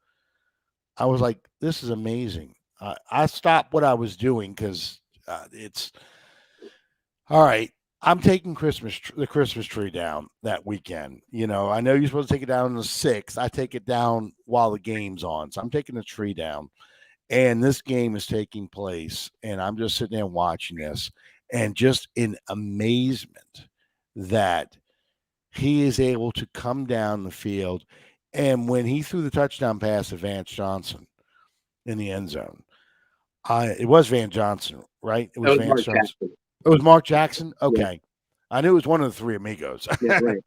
I was like, this is amazing. I stopped what I was doing because it's all right. I'm taking the Christmas tree down that weekend. I know you're supposed to take it down on the 6th. I take it down while the game's on. So I'm taking the tree down. And this game is taking place. And I'm just sitting there watching this and just in amazement that he is able to come down the field. And when he threw the touchdown pass to Vance Johnson in the end zone, it was Van Johnson, right? It was Vance Johnson. It was Mark Jackson? Okay. Yeah. I knew it was one of the three amigos. Yeah, right.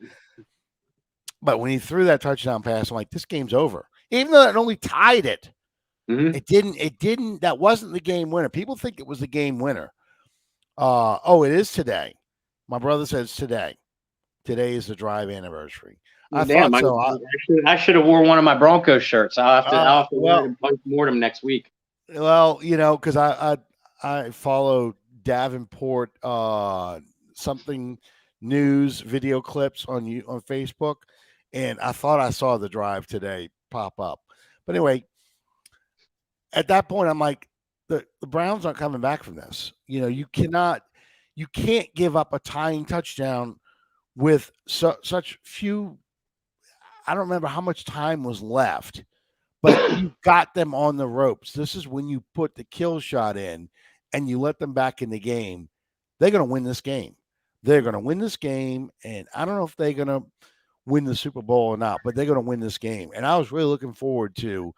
But when he threw that touchdown pass, I'm like, this game's over. Even though it only tied it. Mm-hmm. It didn't, that wasn't the game winner. People think it was the game winner. It is today. My brother says today. Today is the drive anniversary. I should have wore one of my Broncos shirts. I'll have to wear it post-mortem next week. Well, because I follow Davenport something news video clips on Facebook, and I thought I saw the drive today pop up. But anyway, at that point, I'm like, the Browns aren't coming back from this. You can't give up a tying touchdown with such few. I don't remember how much time was left, but you got them on the ropes. This is when you put the kill shot in and you let them back in the game. They're going to win this game. They're going to win this game. And I don't know if they're going to win the Super Bowl or not, but they're going to win this game. And I was really looking forward to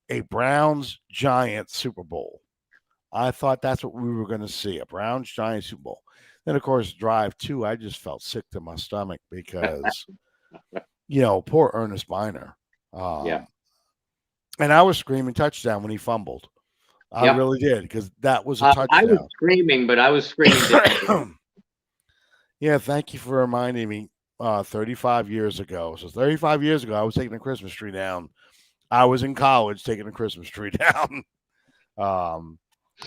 a Browns-Giants Super Bowl. I thought that's what we were going to see, a Browns-Giants Super Bowl. Then, of course, drive 2, I just felt sick to my stomach because, poor Ernest Biner. Yeah. And I was screaming touchdown when he fumbled. I really did, because that was a touchdown. I was screaming, but I was screaming. Yeah, thank you for reminding me 35 years ago. So 35 years ago, I was taking a Christmas tree down. I was in college taking a Christmas tree down.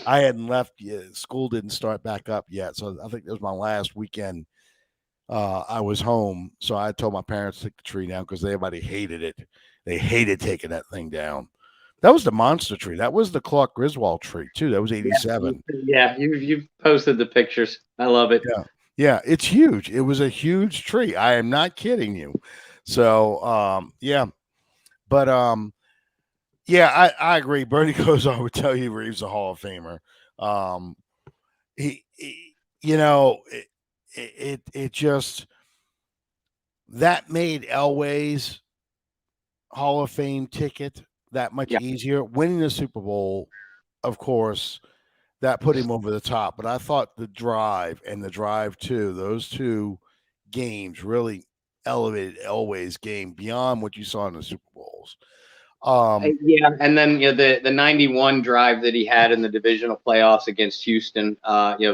I hadn't left yet. School didn't start back up yet. So I think it was my last weekend. I was home. So I told my parents to take the tree down because everybody hated it. They hated taking that thing down. That was the monster tree. That was the Clark Griswold tree, too. That was 87. Yeah, you've posted the pictures. I love it. Yeah, it's huge. It was a huge tree. I am not kidding you. So, But, I agree. Bernie Kosar would tell you Reeves a Hall of Famer. it just that made Elway's Hall of Fame ticket that much Yeah. easier. Winning the Super Bowl, of course, that put him over the top. But I thought the drive and the drive two, those two games really elevated Elway's game beyond what you saw in the Super Bowls. Yeah, and then the 91 drive that he had in the divisional playoffs against Houston,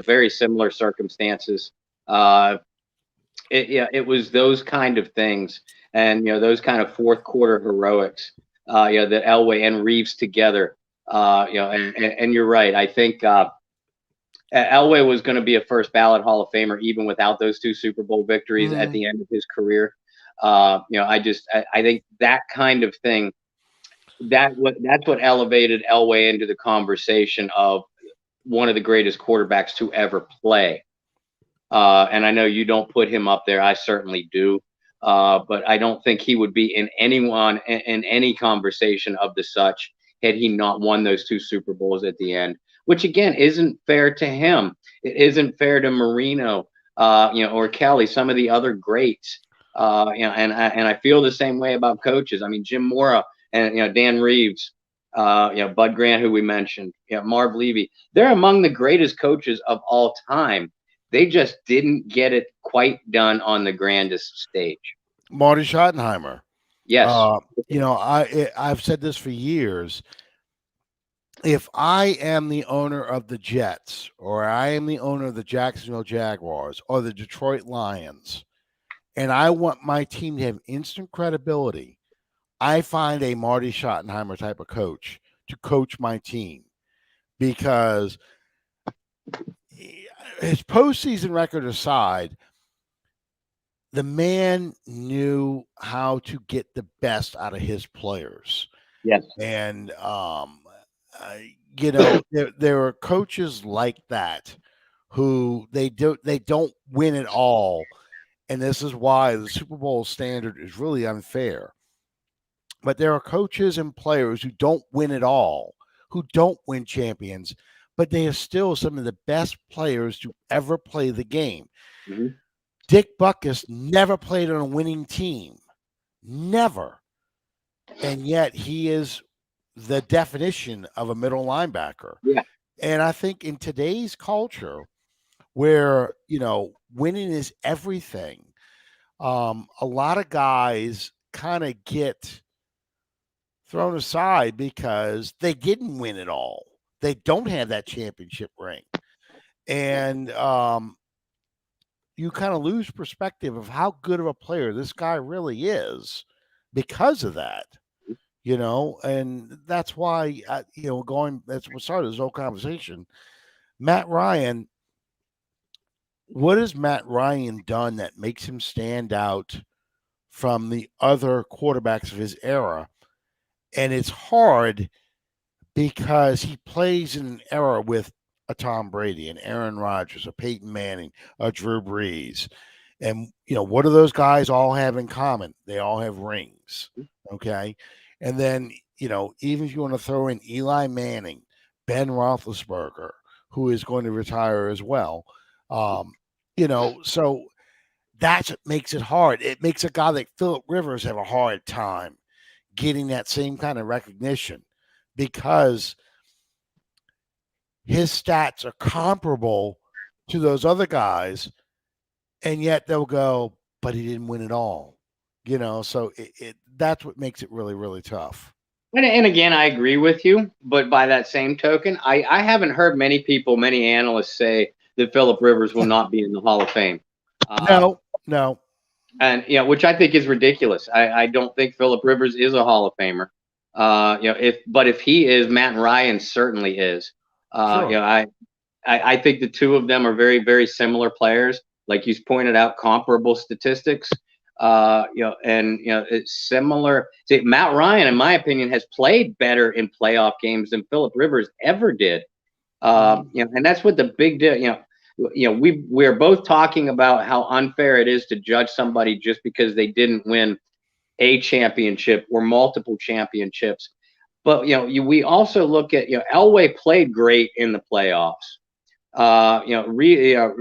very similar circumstances. Uh, it was those kind of things, and those kind of fourth quarter heroics. That Elway and Reeves together. And you're right. I think Elway was going to be a first ballot Hall of Famer even without those two Super Bowl victories at the end of his career. I think that kind of thing. That's what elevated Elway into the conversation of one of the greatest quarterbacks to ever play. And I know you don't put him up there. I certainly do. But I don't think he would be in any conversation of the such had he not won those two Super Bowls at the end, which again isn't fair to him. It isn't fair to Marino, or Kelly, some of the other greats. And I feel the same way about coaches. I mean, Jim Mora and Dan Reeves, Bud Grant, who we mentioned, Marv Levy. They're among the greatest coaches of all time. They just didn't get it quite done on the grandest stage. Marty Schottenheimer. Yes. I've said this for years. If I am the owner of the Jets, or I am the owner of the Jacksonville Jaguars, or the Detroit Lions, and I want my team to have instant credibility, I find a Marty Schottenheimer type of coach to coach my team, because his postseason record aside, the man knew how to get the best out of his players. Yes. And there are coaches like that who they don't win it all, and this is why the Super Bowl standard is really unfair. But there are coaches and players who don't win it all, who don't win champions, but they are still some of the best players to ever play the game. Mm-hmm. Dick Butkus never played on a winning team. Never. And yet he is the definition of a middle linebacker. Yeah. And I think in today's culture where, winning is everything, a lot of guys kind of get thrown aside because they didn't win it all. They don't have that championship ring. And you kind of lose perspective of how good of a player this guy really is because of that, and that's why, that's what started this whole conversation. Matt Ryan, what has Matt Ryan done that makes him stand out from the other quarterbacks of his era? And it's hard because he plays in an era with a Tom Brady, an Aaron Rodgers, a Peyton Manning, a Drew Brees. And, what do those guys all have in common? They all have rings. Okay. And then, even if you want to throw in Eli Manning, Ben Roethlisberger, who is going to retire as well, so that's what makes it hard. It makes a guy like Phillip Rivers have a hard time getting that same kind of recognition because his stats are comparable to those other guys, and yet they'll go, but he didn't win it all. So that's what makes it really, really tough. And again, I agree with you, but by that same token, I haven't heard many analysts say that Phillip Rivers will not be in the Hall of Fame. No. And, which I think is ridiculous. I don't think Phillip Rivers is a Hall of Famer. If he is, Matt Ryan certainly is. Sure. I think the two of them are very, very similar players. Like you pointed out, comparable statistics. It's similar. See, Matt Ryan, in my opinion, has played better in playoff games than Phillip Rivers ever did. And that's what the big deal. We're both talking about how unfair it is to judge somebody just because they didn't win a championship or multiple championships. But we also look at Elway played great in the playoffs. Reeves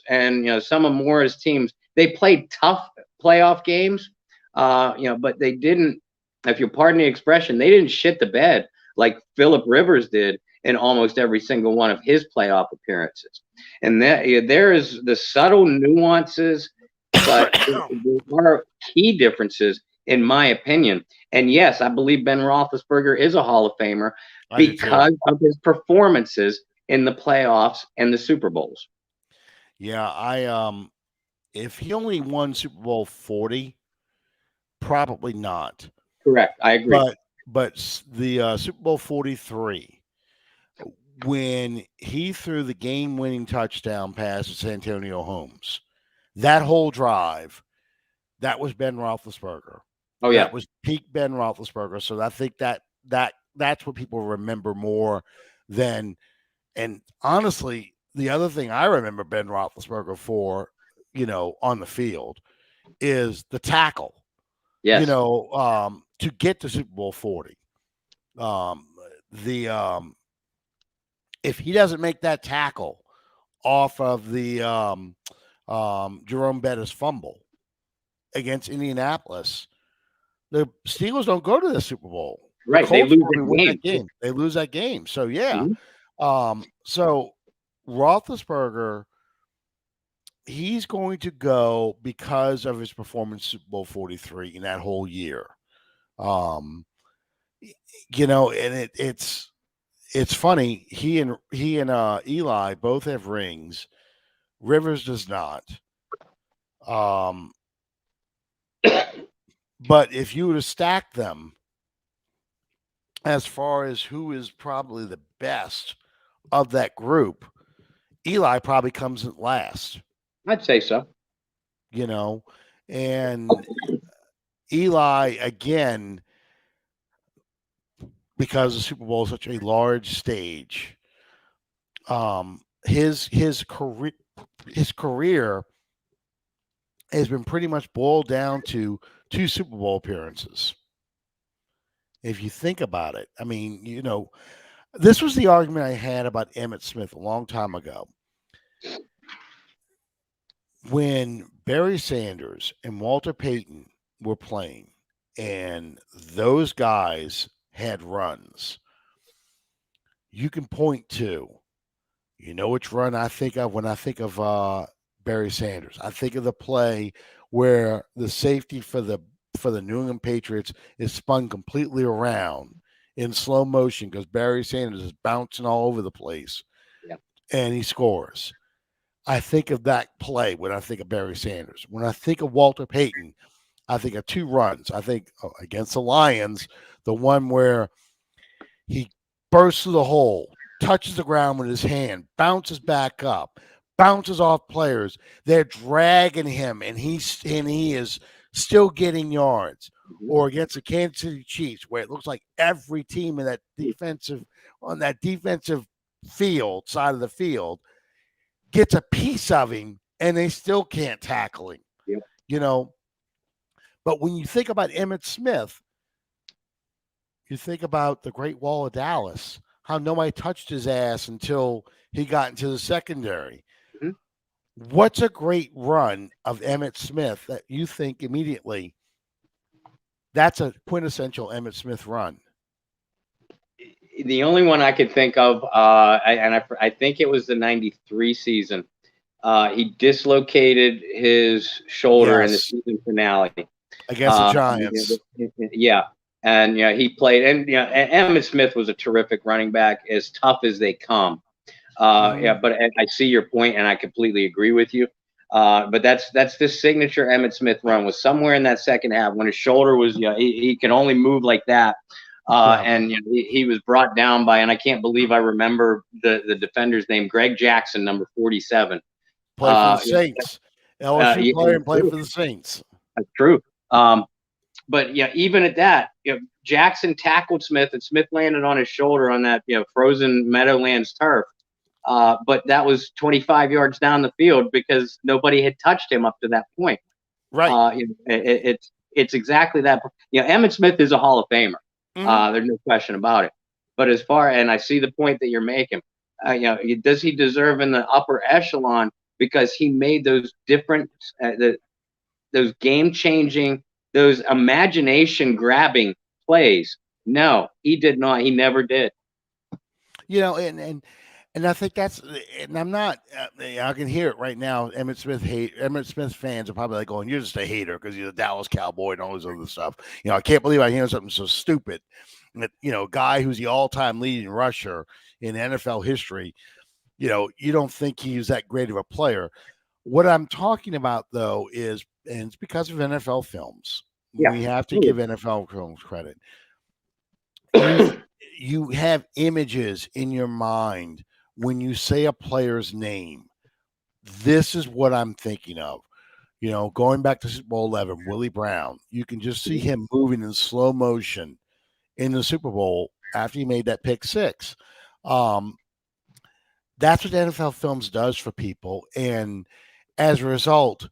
and some of Moore's teams, they played tough playoff games, but they didn't, if you pardon the expression, they didn't shit the bed like Phillip Rivers did in almost every single one of his playoff appearances. And there is the subtle nuances, but there are key differences, in my opinion. And yes, I believe Ben Roethlisberger is a Hall of Famer because of his performances in the playoffs and the Super Bowls. Yeah, if he only won Super Bowl 40, probably not. Correct, I agree. But the Super Bowl 43, when he threw the game-winning touchdown pass to Santonio Holmes, that whole drive, that was Ben Roethlisberger. Oh yeah, that was peak Ben Roethlisberger. So I think that's what people remember more than. And honestly, the other thing I remember Ben Roethlisberger for, on the field, is the tackle. yes, to get to Super Bowl 40. If he doesn't make that tackle off of the Jerome Bettis fumble against Indianapolis, the Steelers don't go to the Super Bowl. Right, they lose that game. They lose that game. So yeah. So Roethlisberger, he's going to go because of his performance in Super Bowl 43 in that whole year. And it's funny. He and Eli both have rings. Rivers does not. But if you were to stack them as far as who is probably the best of that group, Eli probably comes at last. I'd say so. And Eli, again, because the Super Bowl is such a large stage, his career has been pretty much boiled down to 2 Super Bowl appearances. If you think about it, I mean, this was the argument I had about Emmitt Smith a long time ago. When Barry Sanders and Walter Payton were playing, and those guys had runs, you can point to, which run I think of when I think of Barry Sanders. I think of the play where the safety for the New England Patriots is spun completely around in slow motion because Barry Sanders is bouncing all over the place, and he scores. I think of that play when I think of Barry Sanders. When I think of Walter Payton, I think of 2 runs. I think against the Lions, the one where he bursts through the hole, touches the ground with his hand, bounces back up, bounces off players. They're dragging him, and he is still getting yards. Or against the Kansas City Chiefs, where it looks like every team in that defensive field, side of the field, gets a piece of him, and they still can't tackle him. Yep. But when you think about Emmitt Smith, you think about the Great Wall of Dallas, how nobody touched his ass until he got into the secondary. Mm-hmm. What's a great run of Emmitt Smith that you think immediately that's a quintessential Emmitt Smith run? The only one I could think of, I think it was the '93 season. He dislocated his shoulder in the season finale against the Giants. And he played, and Emmitt Smith was a terrific running back, as tough as they come. But I see your point, and I completely agree with you. But that's this signature Emmitt Smith run was somewhere in that second half when his shoulder was, he could only move like that. And he was brought down by, and I can't believe I remember the defender's name, Greg Jackson, number 47. Played for the Saints. LSU player and played for the Saints. That's true. But even at that, Jackson tackled Smith, and Smith landed on his shoulder on that frozen Meadowlands turf. But that was 25 yards down the field because nobody had touched him up to that point. Right. It's exactly that. Emmitt Smith is a Hall of Famer. Mm-hmm. There's no question about it. But and I see the point that you're making. Does he deserve in the upper echelon because he made those different, those game changing, those imagination grabbing plays? No, he did not. He never did. And I think that's, and I'm not, I can hear it right now. Emmett Smith fans are probably like going, "You're just a hater because you're the Dallas Cowboy and all this other stuff." I can't believe I hear something so stupid. That, a guy who's the all-time leading rusher in NFL history, you don't think he's that great of a player. What I'm talking about, though, is, and it's because of NFL films. Yeah. We have to give NFL films credit. You have images in your mind when you say a player's name. This is what I'm thinking of. Going back to Super Bowl 11, Willie Brown, you can just see him moving in slow motion in the Super Bowl after he made that pick six. That's what NFL Films does for people. And as a result,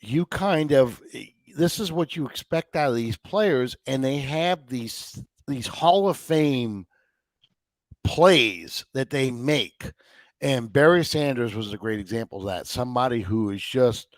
this is what you expect out of these players, and they have these Hall of Fame plays that they make. And Barry Sanders was a great example of that. Somebody who is just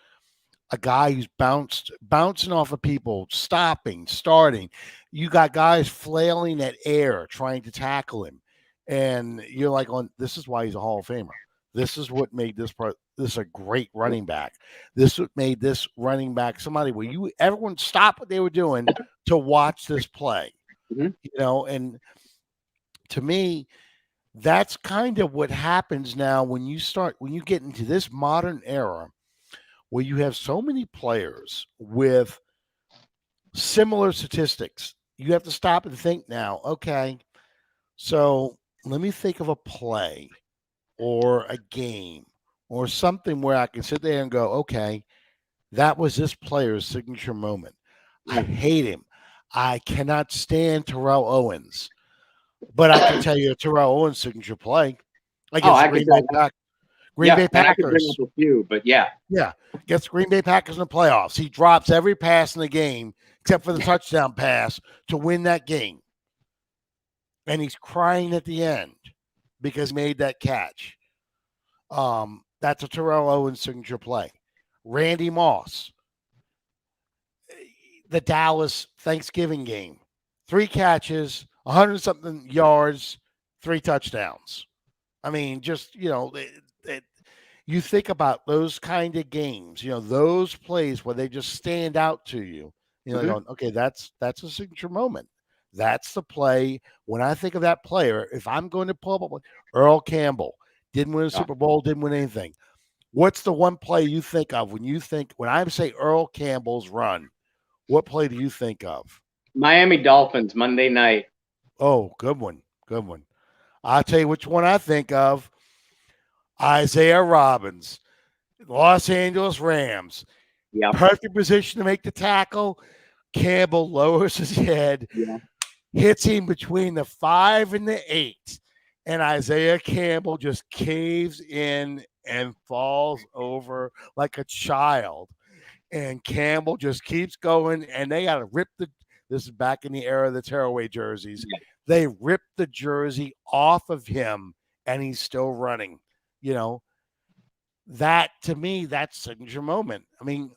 a guy who's bouncing off of people, stopping, starting. You got guys flailing at air trying to tackle him. And you're like, this is why he's a Hall of Famer. This is what made this a great running back. This what made this running back somebody where everyone stopped what they were doing to watch this play. Mm-hmm. And to me, that's kind of what happens now when you get into this modern era where you have so many players with similar statistics. You have to stop and think now, okay, so let me think of a play or a game or something where I can sit there and go, okay, that was this player's signature moment. I hate him. I cannot stand Terrell Owens. But I can tell you a Terrell Owens signature play against Green Bay Packers. I could bring up a few, but yeah, against Green Bay Packers in the playoffs, he drops every pass in the game except for the touchdown pass to win that game, and he's crying at the end because he made that catch. That's a Terrell Owens signature play. Randy Moss, the Dallas Thanksgiving game, 3 catches, 100-something yards, 3 touchdowns. I mean, just, you think about those kind of games, those plays where they just stand out to you. Going, okay, that's a signature moment. That's the play. When I think of that player, if I'm going to pull up Earl Campbell, didn't win a Super Bowl, didn't win anything. What's the one play you think of when I say Earl Campbell's run? What play do you think of? Miami Dolphins, Monday night. Oh, good one. Good one. I'll tell you which one I think of. Isaiah Robbins, Los Angeles Rams. Yeah. Perfect position to make the tackle. Campbell lowers his head, hits him between the 5 and the 8. And Isaiah Campbell just caves in and falls over like a child. And Campbell just keeps going, and they got to rip this is back in the era of the tearaway jerseys. Yeah. They ripped the jersey off of him, and he's still running. That to me, that's signature moment. I mean,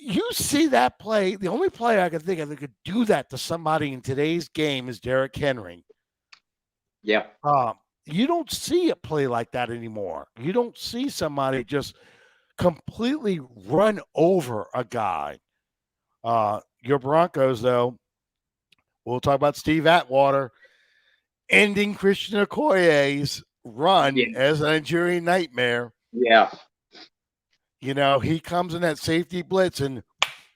you see that play? The only player I can think of that could do that to somebody in today's game is Derrick Henry. Yeah. You don't see a play like that anymore. You don't see somebody just completely run over a guy. Your Broncos, though, we'll talk about Steve Atwater ending Christian Okoye's run as a Nigerian nightmare. Yeah. He comes in that safety blitz and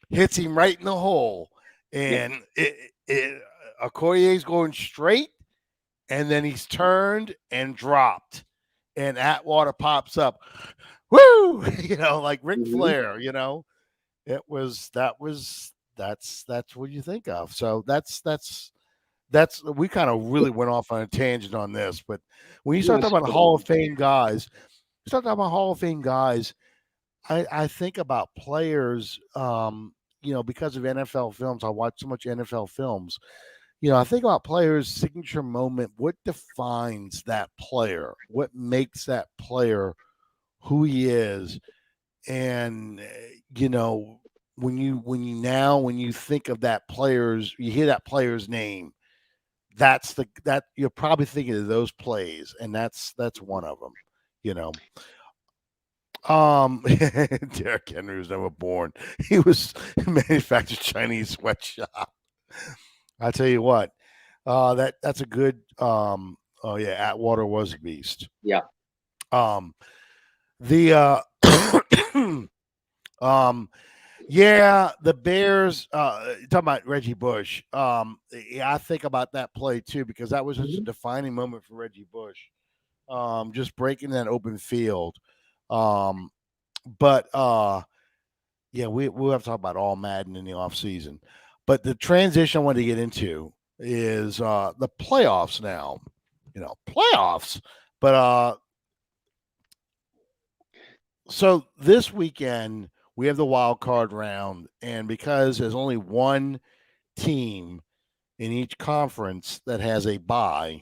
hits him right in the hole. And Okoye's going straight, and then he's turned and dropped. And Atwater pops up. Woo! Like Ric Flair, that's what you think of. So that's we kind of really went off on a tangent on this, but when you start talking about Hall of Fame guys, I think about players, because of NFL films. I watch so much NFL films. I think about players' signature moment. What defines that player? What makes that player who he is? And when you think of that player's, you hear that player's name. That you're probably thinking of those plays, and that's one of them. You know, Derrick Henry was never born. He was manufactured Chinese sweatshop. I tell you what, that's a good. Oh yeah, Atwater was a beast. Yeah. Um, the yeah, the Bears. Talking about Reggie Bush. Yeah, I think about that play too because that was such a defining moment for Reggie Bush. Just breaking that open field. Um, but yeah, we'll have to talk about all Madden in the off season. But the transition I want to get into is the playoffs now. Playoffs. But so this weekend we have the wild card round, and because there's only one team in each conference that has a bye,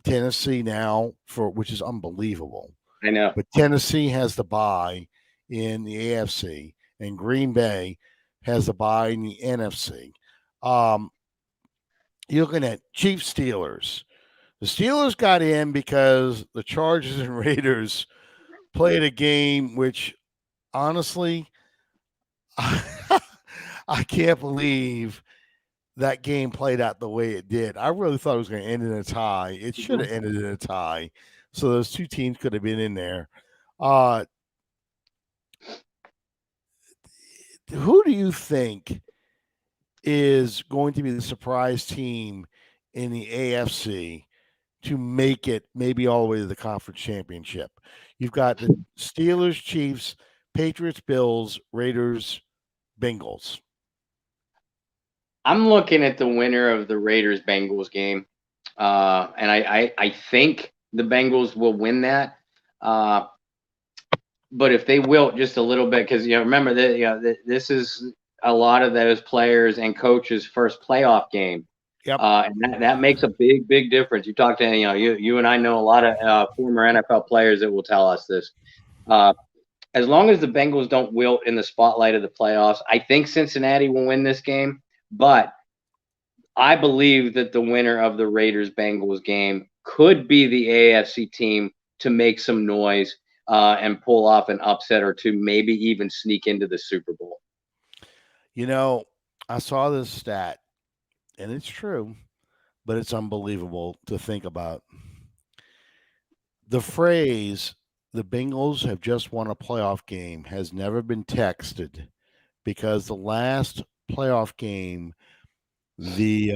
Tennessee now which is unbelievable. I know. But Tennessee has the bye in the AFC, and Green Bay has the bye in the NFC. You're looking at Chiefs Steelers. The Steelers got in because the Chargers and Raiders played a game which, honestly, I can't believe that game played out the way it did. I really thought it was going to end in a tie. It should have ended in a tie. So those two teams could have been in there. Who do you think is going to be the surprise team in the AFC to make it maybe all the way to the conference championship? You've got the Steelers, Chiefs, Patriots, Bills, Raiders, Bengals. I'm looking at the winner of the Raiders Bengals game, and I think the Bengals will win that. But if they wilt just a little bit, because remember that this is a lot of those players and coaches' first playoff game. Yep. And that makes a big difference. You talk to you and I know a lot of former NFL players that will tell us this. As long as the Bengals don't wilt in the spotlight of the playoffs, I think Cincinnati will win this game. But I believe that the winner of the Raiders-Bengals game could be the AFC team to make some noise and pull off an upset or two, maybe even sneak into the Super Bowl. I saw this stat, and it's true, but it's unbelievable to think about. The phrase, the Bengals have just won a playoff game, has never been texted because the last playoff game the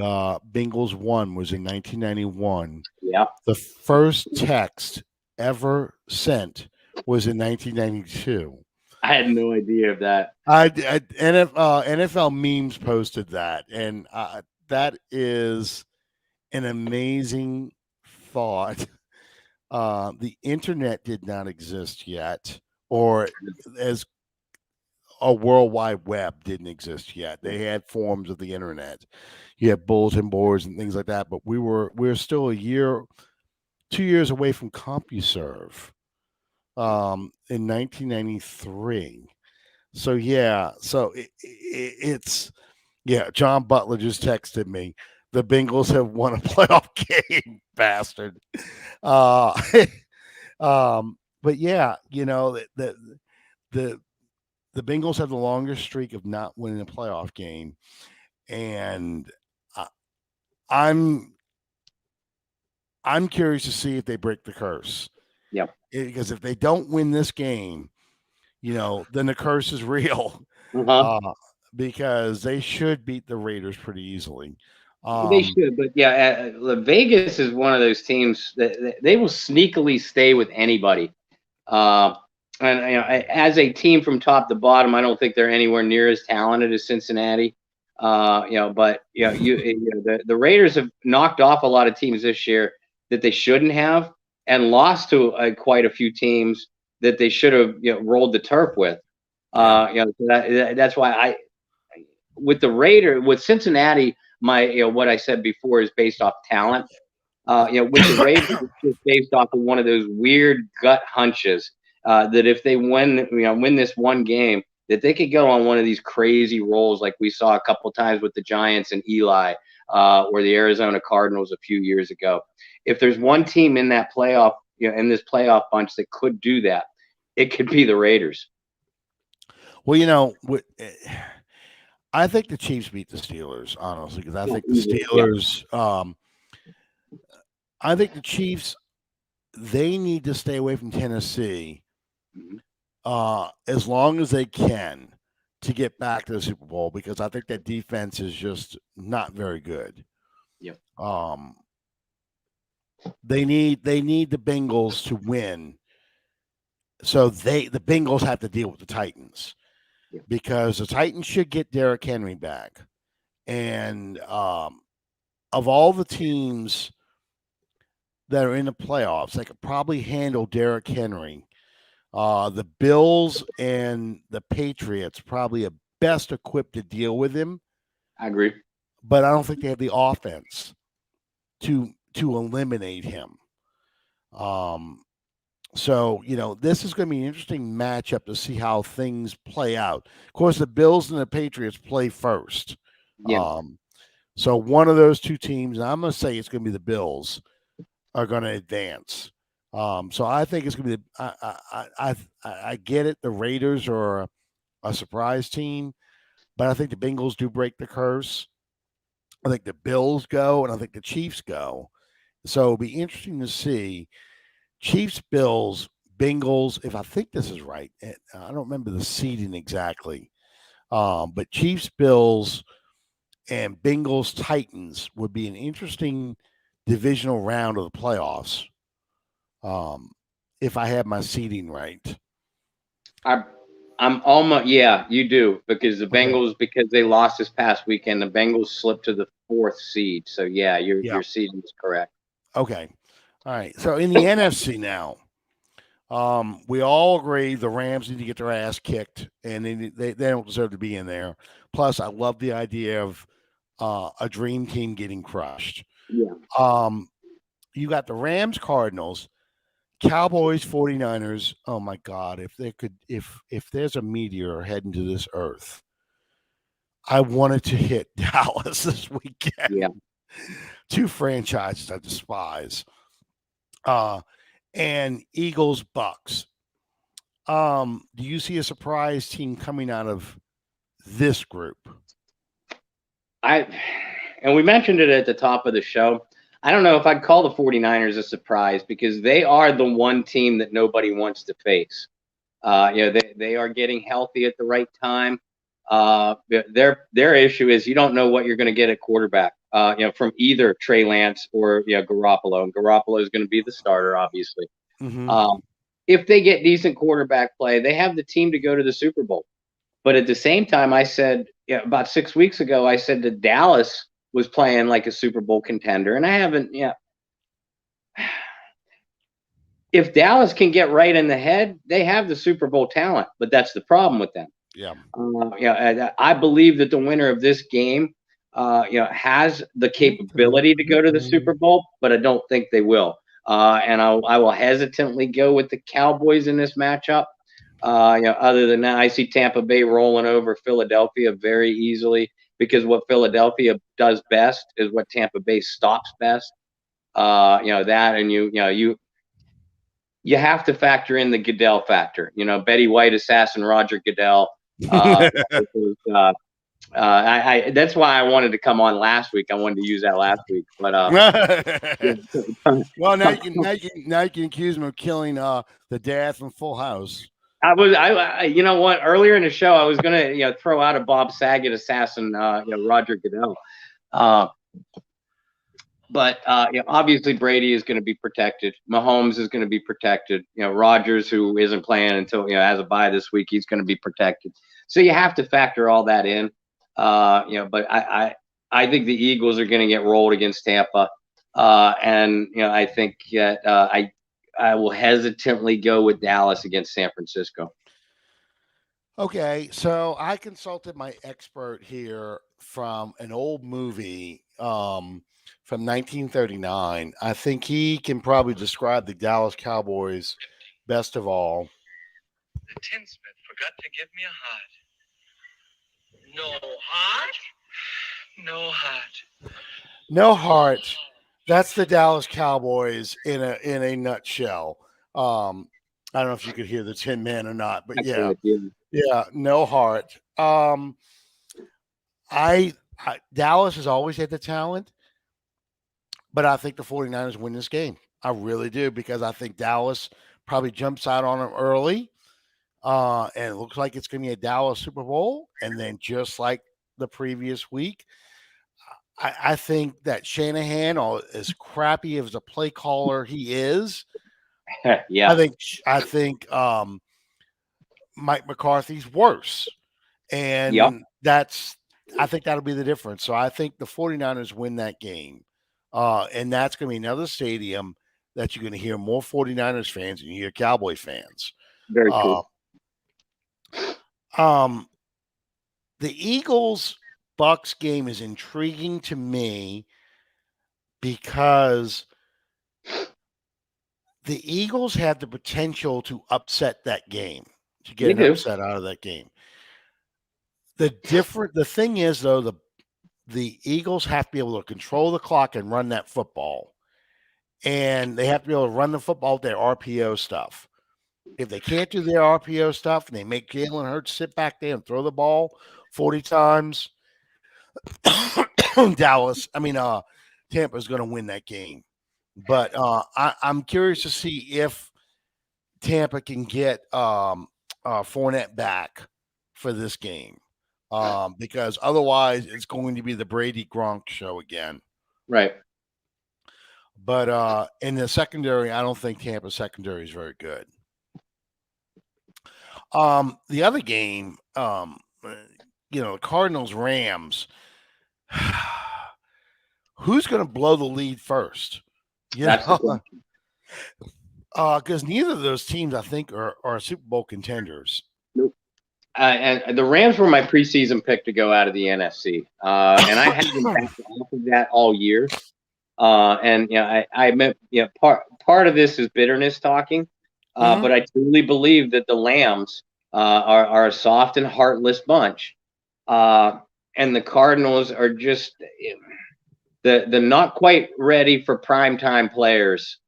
Bengals won was in 1991. Yeah. The first text ever sent was in 1992. I had no idea of that. NFL memes posted that, and that is an amazing thought. The internet did not exist yet, or as a World Wide Web didn't exist yet. They had forms of the internet. You had bulletin boards and things like that, but we're still 2 years away from CompuServe in 1993. So yeah, it's John Butler just texted me. The Bengals have won a playoff game, bastard. But yeah, the Bengals have the longest streak of not winning a playoff game, and I'm curious to see if they break the curse. Yeah, because if they don't win this game, then the curse is real. Because they should beat the Raiders pretty easily. They should, but yeah, Vegas is one of those teams that they will sneakily stay with anybody. And as a team from top to bottom, I don't think they're anywhere near as talented as Cincinnati. But the Raiders have knocked off a lot of teams this year that they shouldn't have, and lost to quite a few teams that they should have rolled the turf with. So that's why with Cincinnati, what I said before is based off talent. With the Raiders, it's just based off of one of those weird gut hunches that if they win this one game, that they could go on one of these crazy rolls like we saw a couple times with the Giants and Eli, or the Arizona Cardinals a few years ago. If there's one team in that playoff, in this playoff bunch that could do that, it could be the Raiders. Well, I think the Chiefs beat the Steelers, honestly, because I think the Steelers. I think the Chiefs, they need to stay away from Tennessee as long as they can to get back to the Super Bowl, because I think that defense is just not very good. Yep. They need the Bengals to win, so the Bengals have to deal with the Titans, because the Titans should get Derrick Henry back, and of all the teams that are in the playoffs, they could probably handle Derrick Henry. The Bills and the Patriots probably are best equipped to deal with him. I agree, but I don't think they have the offense to eliminate him. So this is going to be an interesting matchup to see how things play out. Of course, the Bills and the Patriots play first. Yeah. So one of those two teams, and I'm going to say it's going to be the Bills, are going to advance. So I think it's going to be. I get it. The Raiders are a surprise team, but I think the Bengals do break the curse. I think the Bills go, and I think the Chiefs go. So it'll be interesting to see Chiefs, Bills, Bengals. If I think this is right, I don't remember the seeding exactly, but Chiefs, Bills, and Bengals, Titans would be an interesting divisional round of the playoffs. If I have my seeding right. I'm almost, you do, because the Bengals, because they lost this past weekend, the Bengals slipped to the 4th seed. So your seeding is correct. Okay. All right. So in the NFC now, we all agree the Rams need to get their ass kicked, and they don't deserve to be in there. Plus, I love the idea of a dream team getting crushed. Yeah. You got the Rams, Cardinals, Cowboys, 49ers. Oh my God. If there's a meteor heading to this earth, I wanted to hit Dallas this weekend. Yeah. Two franchises I despise. And Eagles, Bucks. Do you see a surprise team coming out of this group? And we mentioned it at the top of the show. I don't know if I'd call the 49ers a surprise, because they are the one team that nobody wants to face. They are getting healthy at the right time. Their issue is you don't know what you're going to get at quarterback, from either Trey Lance or Garoppolo. And Garoppolo is going to be the starter, obviously. Mm-hmm. If they get decent quarterback play, they have the team to go to the Super Bowl. But at the same time, I said about 6 weeks ago, I said that Dallas was playing like a Super Bowl contender, and I haven't. If Dallas can get right in the head, they have the Super Bowl talent, but that's the problem with them. Yeah. I believe that the winner of this game, has the capability to go to the Super Bowl, but I don't think they will. And I will hesitantly go with the Cowboys in this matchup. Other than that, I see Tampa Bay rolling over Philadelphia very easily, because what Philadelphia does best is what Tampa Bay stops best. That, and you have to factor in the Goodell factor. Betty White assassin Roger Goodell. That's why I wanted to come on last week. I wanted to use that last week, but well, now you can accuse him of killing the dad from Full House. You know what? Earlier in the show, I was gonna throw out a Bob Saget assassin, Roger Goodell. But obviously Brady is going to be protected. Mahomes is going to be protected. Rodgers, who isn't playing until has a bye this week, he's going to be protected. So you have to factor all that in. But I think the Eagles are going to get rolled against Tampa, and I think that I will hesitantly go with Dallas against San Francisco. Okay, so I consulted my expert here from an old movie from 1939. I think he can probably describe the Dallas Cowboys best of all. The tinsmith forgot to give me a heart. No heart? No heart. No heart. That's the Dallas Cowboys in a nutshell. I don't know if you could hear the Tin Man or not, but yeah, no heart. I Dallas has always had the talent, but I think the 49ers win this game. I really do, because I think Dallas probably jumps out on them early, and it looks like it's going to be a Dallas Super Bowl. And then just like the previous week, I think that Shanahan, as crappy as a play caller he is, Yeah. I think Mike McCarthy's worse. And Yep. I think that'll be the difference. So I think the 49ers win that game. And that's going to be another stadium that you're going to hear more 49ers fans than you hear Cowboy fans. Very true. The Eagles-Bucks game is intriguing to me because the Eagles have the potential to upset that game, to get an upset out of that game. The thing is, though, the Eagles have to be able to control the clock and run that football. And they have to be able to run the football with their RPO stuff. If they can't do their RPO stuff and they make Jalen Hurts sit back there and throw the ball 40 times, Tampa's going to win that game. But I'm curious to see if Tampa can get Fournette back for this game. Because otherwise it's going to be the Brady Gronk show again. Right. But in the secondary, I don't think Tampa's secondary is very good. The other game, Cardinals-Rams, who's going to blow the lead first? Because neither of those teams, I think, are Super Bowl contenders. Nope. And the Rams were my preseason pick to go out of the NFC, and I haven't backed off of that all year. I meant, part of this is bitterness talking, but I truly believe that the Lambs are a soft and heartless bunch, and the Cardinals are just the not quite ready for primetime players.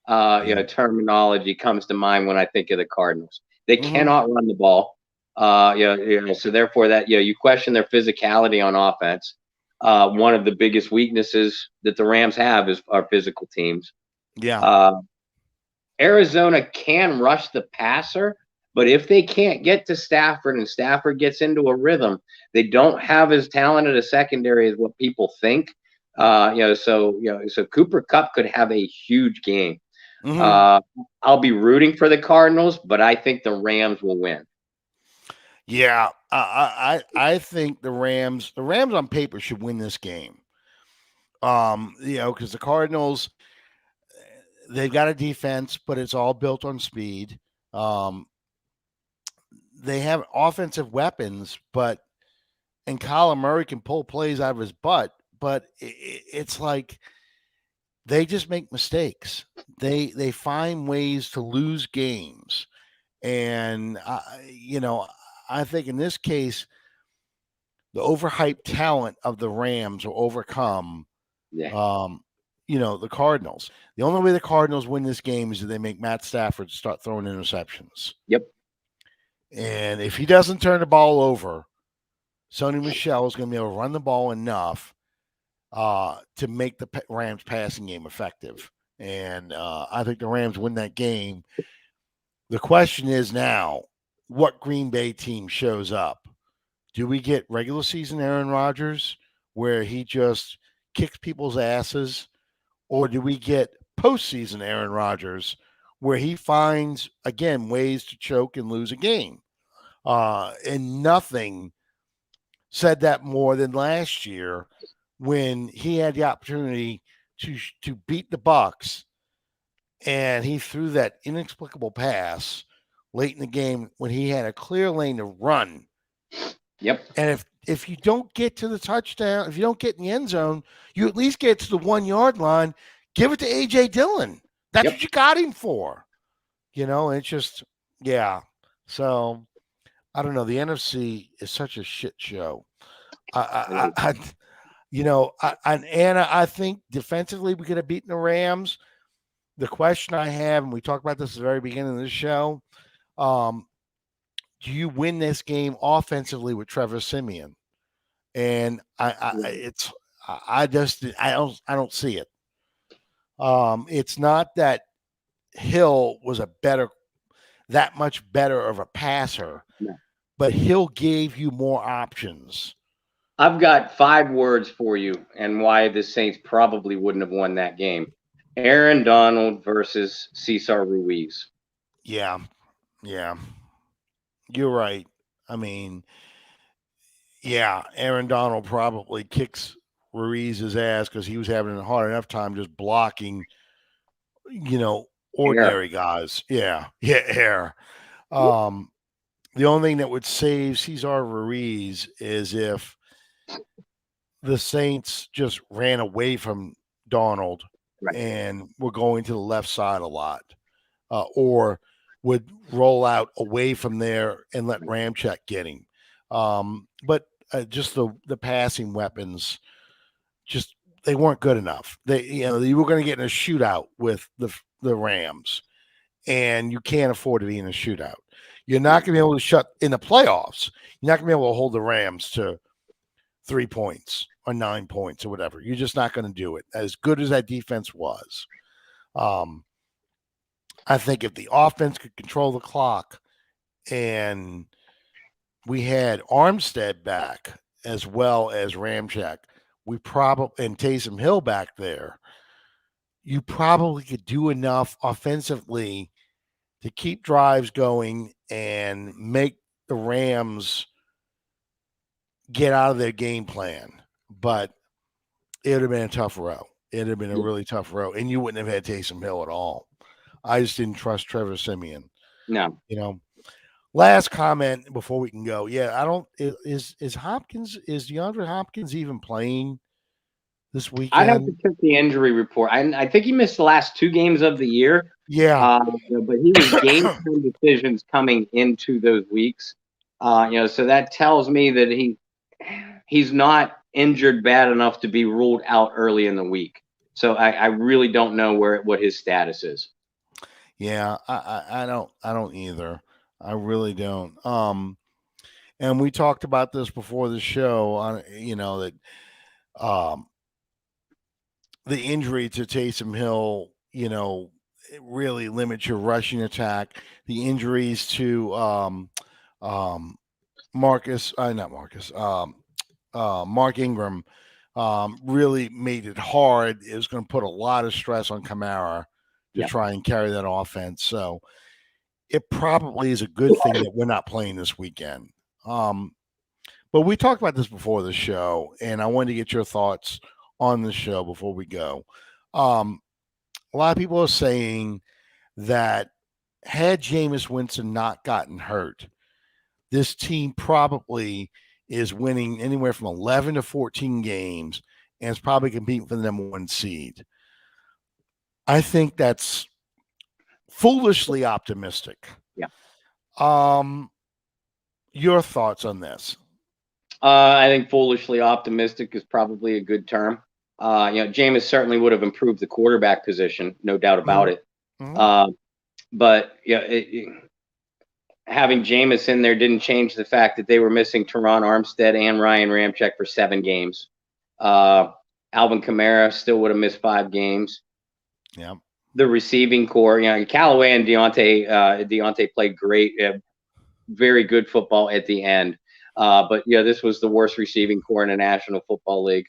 Terminology comes to mind when I think of the Cardinals. They cannot run the ball. So therefore that, you question their physicality on offense. One of the biggest weaknesses that the Rams have is our physical teams. Yeah. Arizona can rush the passer, but if they can't get to Stafford and Stafford gets into a rhythm, they don't have as talented a secondary as what people think. So Cooper Kupp could have a huge game. I'll be rooting for the Cardinals, but I think the Rams will win. Yeah, I think the Rams on paper should win this game. Because the Cardinals, they've got a defense, but it's all built on speed. They have offensive weapons, and Kyler Murray can pull plays out of his butt, but it's like they just make mistakes. They find ways to lose games, and I think in this case, the overhyped talent of the Rams will overcome, the Cardinals. The only way the Cardinals win this game is if they make Matt Stafford start throwing interceptions. Yep. And if he doesn't turn the ball over, Sony Michel is going to be able to run the ball enough to make the Rams passing game effective. And I think the Rams win that game. The question is now, what Green Bay team shows up? Do we get regular season Aaron Rodgers where he just kicks people's asses? Or do we get postseason Aaron Rodgers where he finds, again, ways to choke and lose a game? And nothing said that more than last year when he had the opportunity to beat the Bucs and he threw that inexplicable pass late in the game when he had a clear lane to run. Yep. And if if you don't get to the touchdown, if you don't get in the end zone, you at least get to the 1 yard line. Give it to AJ Dillon. That's what you got him for. It's just, yeah. So I don't know. The NFC is such a shit show. Anna, I think defensively we could have beaten the Rams. The question I have, and we talked about this at the very beginning of the show, do you win this game offensively with Trevor Siemian? And I don't see it. It's not that Hill was that much better of a passer, but Hill gave you more options. I've got 5 words for you and why the Saints probably wouldn't have won that game. Aaron Donald versus Cesar Ruiz. Yeah. You're right. I mean, yeah, Aaron Donald probably kicks Ruiz's ass because he was having a hard enough time just blocking, ordinary guys. Yeah, air. The only thing that would save Cesar Ruiz is if the Saints just ran away from Donald and were going to the left side a lot, or would roll out away from there and let Ramczyk get him. But just the passing weapons, just they weren't good enough. You were going to get in a shootout with the Rams, and you can't afford to be in a shootout. You're not going to be able to shut in the playoffs. You're not going to be able to hold the Rams to 3 points or 9 points or whatever. You're just not going to do it. As good as that defense was, I think if the offense could control the clock and we had Armstead back as well as Ramczyk, and Taysom Hill back there, you probably could do enough offensively to keep drives going and make the Rams get out of their game plan. But it would have been a tough row. It would have been a really tough row, and you wouldn't have had Taysom Hill at all. I just didn't trust Trevor Siemian. No. Last comment before we can go. Yeah, I don't. Is DeAndre Hopkins even playing this weekend? I have to check the injury report. I think he missed the last 2 games of the year. Yeah, but he was game time decisions coming into those weeks. So that tells me that he's not injured bad enough to be ruled out early in the week. So I really don't know what his status is. Yeah, I don't either. I really don't. And we talked about this before the show on, that the injury to Taysom Hill, it really limits your rushing attack. The injuries to Mark Ingram really made it hard. It was going to put a lot of stress on Kamara to try and carry that offense. So it probably is a good thing that we're not playing this weekend. But we talked about this before the show, and I wanted to get your thoughts on the show before we go. A lot of people are saying that had Jameis Winston not gotten hurt, this team probably is winning anywhere from 11 to 14 games and is probably competing for the number 1 seed. I think that's foolishly optimistic. Yeah. Your thoughts on this? I think foolishly optimistic is probably a good term. Jameis certainly would have improved the quarterback position, no doubt about it. But having Jameis in there didn't change the fact that they were missing Teron Armstead and Ryan Ramczyk for 7 games. Alvin Kamara still would have missed 5 games. Yeah. The receiving core, Callaway and Deontay played great, very good football at the end. But this was the worst receiving core in the National Football League.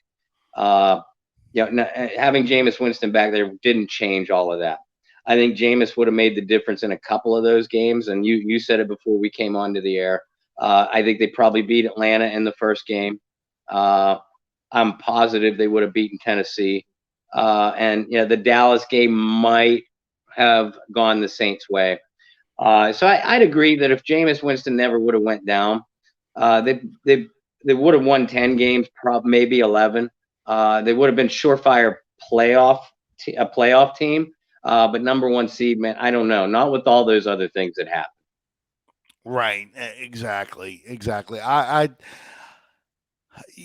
Having Jameis Winston back there didn't change all of that. I think Jameis would have made the difference in a couple of those games. And you said it before we came onto the air. I think they probably beat Atlanta in the first game. I'm positive they would have beaten Tennessee. And the Dallas game might have gone the Saints' way. So I'd agree that if Jameis Winston never would have went down, they they would have won 10 games, probably maybe 11. They would have been surefire a playoff team. But number one seed, man, I don't know. Not with all those other things that happened. Right. Exactly.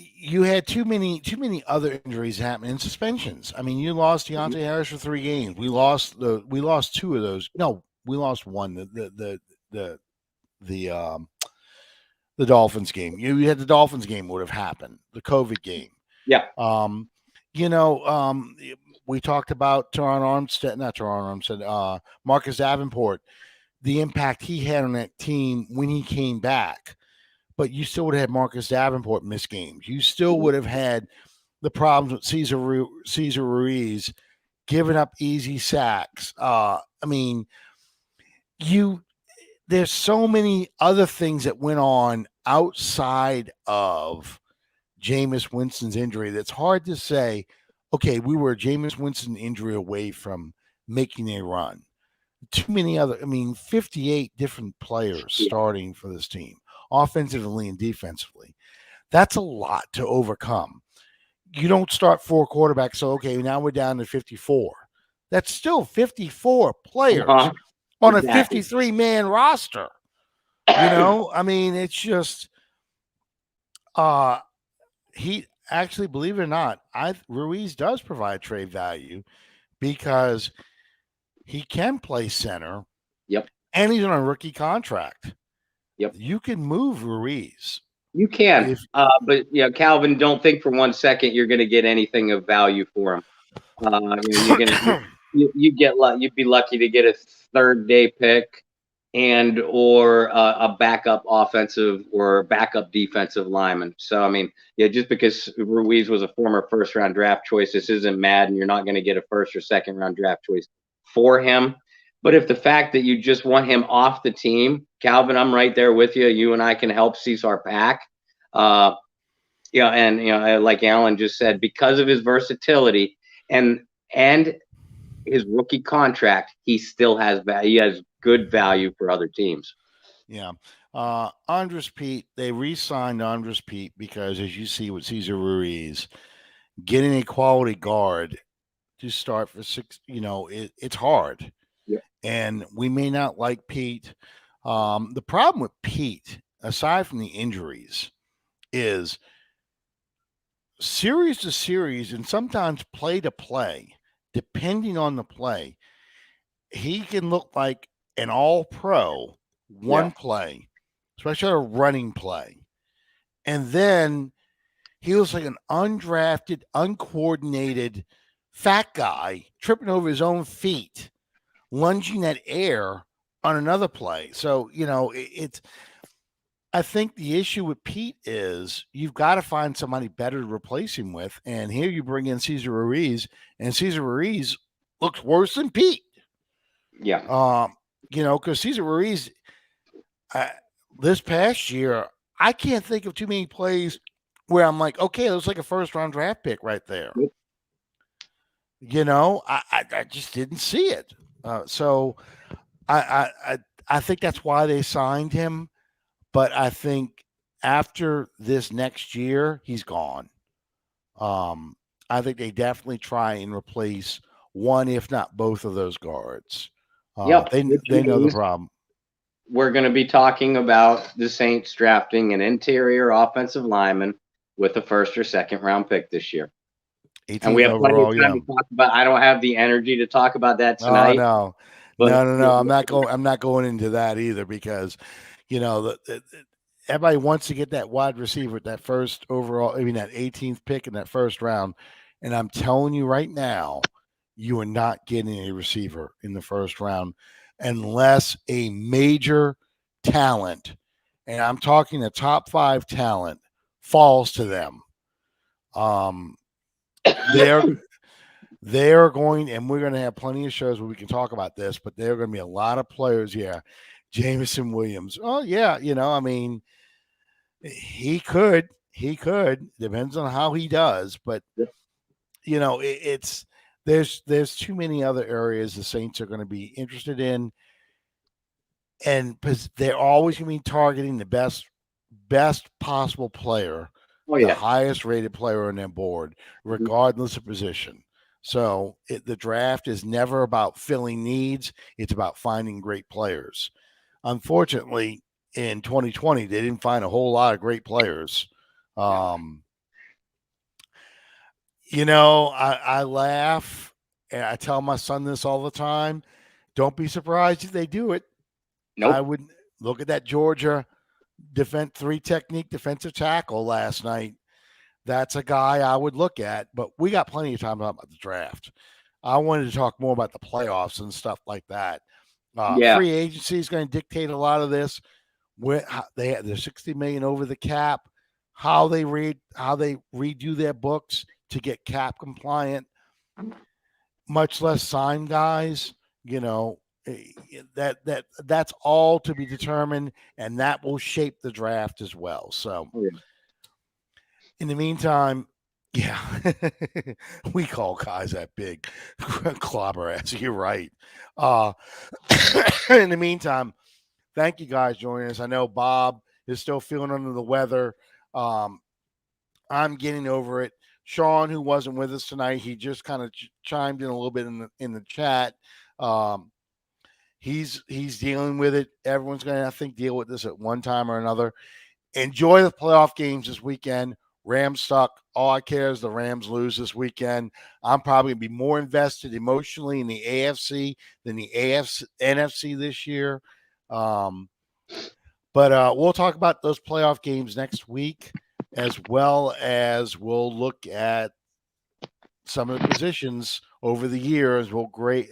You had too many other injuries happening and suspensions. I mean, you lost Deontay Harris for 3 games. We lost 2 of those. No, we lost one. The Dolphins game. You had the Dolphins game would have happened. The COVID game. Yeah. We talked about Marcus Davenport, the impact he had on that team when he came back. But you still would have had Marcus Davenport miss games. You still would have had the problems with Cesar Ruiz giving up easy sacks. There's so many other things that went on outside of Jameis Winston's injury that's hard to say, okay, we were a Jameis Winston injury away from making a run. Too many 58 different players starting for this team, offensively and defensively. That's a lot to overcome. You don't start 4 quarterbacks, so okay, now we're down to 54. That's still 54 players on a 53-man roster. It's just he actually, believe it or not, Ruiz does provide trade value because he can play center. Yep. And he's on a rookie contract. Yep. You can move Ruiz. You can. But Calvin, don't think for 1 second you're going to get anything of value for him. You'd be lucky to get a 3rd-day pick or a backup offensive or backup defensive lineman. So, just because Ruiz was a former 1st-round draft choice, this isn't Madden. You're not going to get a 1st or 2nd-round draft choice for him. But if the fact that you just want him off the team, Calvin, I'm right there with you. You and I can help Cesar Pack. Like Alan just said, because of his versatility and his rookie contract, he still has value. He has good value for other teams. Yeah. Andres Pete, they re-signed Andres Pete because, as you see with Cesar Ruiz, getting a quality guard to start for 6, it's hard. Yeah. And we may not like Pete. The problem with Pete, aside from the injuries, is series to series and sometimes play to play, depending on the play, he can look like an all-pro one play, especially a running play. And then he looks like an undrafted, uncoordinated fat guy tripping over his own feet, lunging at air on another play. So, I think the issue with Pete is you've got to find somebody better to replace him with. And here you bring in Cesar Ruiz, and Cesar Ruiz looks worse than Pete. Yeah. Because Cesar Ruiz, this past year, I can't think of too many plays where I'm like, okay, it looks like a 1st-round draft pick right there. I just didn't see it. So I think that's why they signed him. But I think after this next year, he's gone. I think they definitely try and replace one, if not both of those guards. They know the problem. We're going to be talking about the Saints drafting an interior offensive lineman with a 1st or 2nd-round pick this year. And we have plenty of time to talk about. I don't have the energy to talk about that tonight. Oh, no. I'm not going into that either because, everybody wants to get that wide receiver at that 1st overall. That 18th pick in that 1st round. And I'm telling you right now, you are not getting a receiver in the 1st round unless a major talent, and I'm talking a top 5 talent, falls to them. They're going, and we're going to have plenty of shows where we can talk about this, but there are going to be a lot of players here. Jameson Williams. Oh, yeah. He could. Depends on how he does. But, there's too many other areas the Saints are going to be interested in. And they're always going to be targeting the best possible player, Oh the yeah. highest rated player on their board, regardless of position. So the draft is never about filling needs. It's about finding great players. Unfortunately, in 2020, they didn't find a whole lot of great players. I laugh and I tell my son this all the time. Don't be surprised if they do it. Nope. I would look at that Georgia three technique defensive tackle last night. That's a guy I would look at, but we got plenty of time to talk about the draft. I wanted to talk more about the playoffs and stuff like that. Free agency is going to dictate a lot of this. They're $60 million over the cap. How they redo their books to get cap compliant, much less sign guys. That's all to be determined, and that will shape the draft as well. So, in the meantime, yeah, we call guys that big clobber ass. You're right. In the meantime, thank you guys for joining us. I know Bob is still feeling under the weather. I'm getting over it. Sean, who wasn't with us tonight, he just kind of chimed in a little bit in the chat. He's dealing with it. Everyone's going to, I think, deal with this at one time or another. Enjoy the playoff games this weekend. Rams suck. All I care is the Rams lose this weekend. I'm probably going to be more invested emotionally in the AFC than the NFC this year. But we'll talk about those playoff games next week, as well as we'll look at some of the positions over the years. We'll grade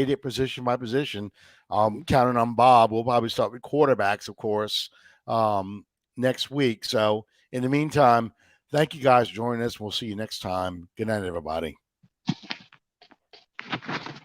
it position by position. Counting on Bob. We'll probably start with quarterbacks, of course, next week. So in the meantime, thank you guys for joining us. We'll see you next time. Good night, everybody.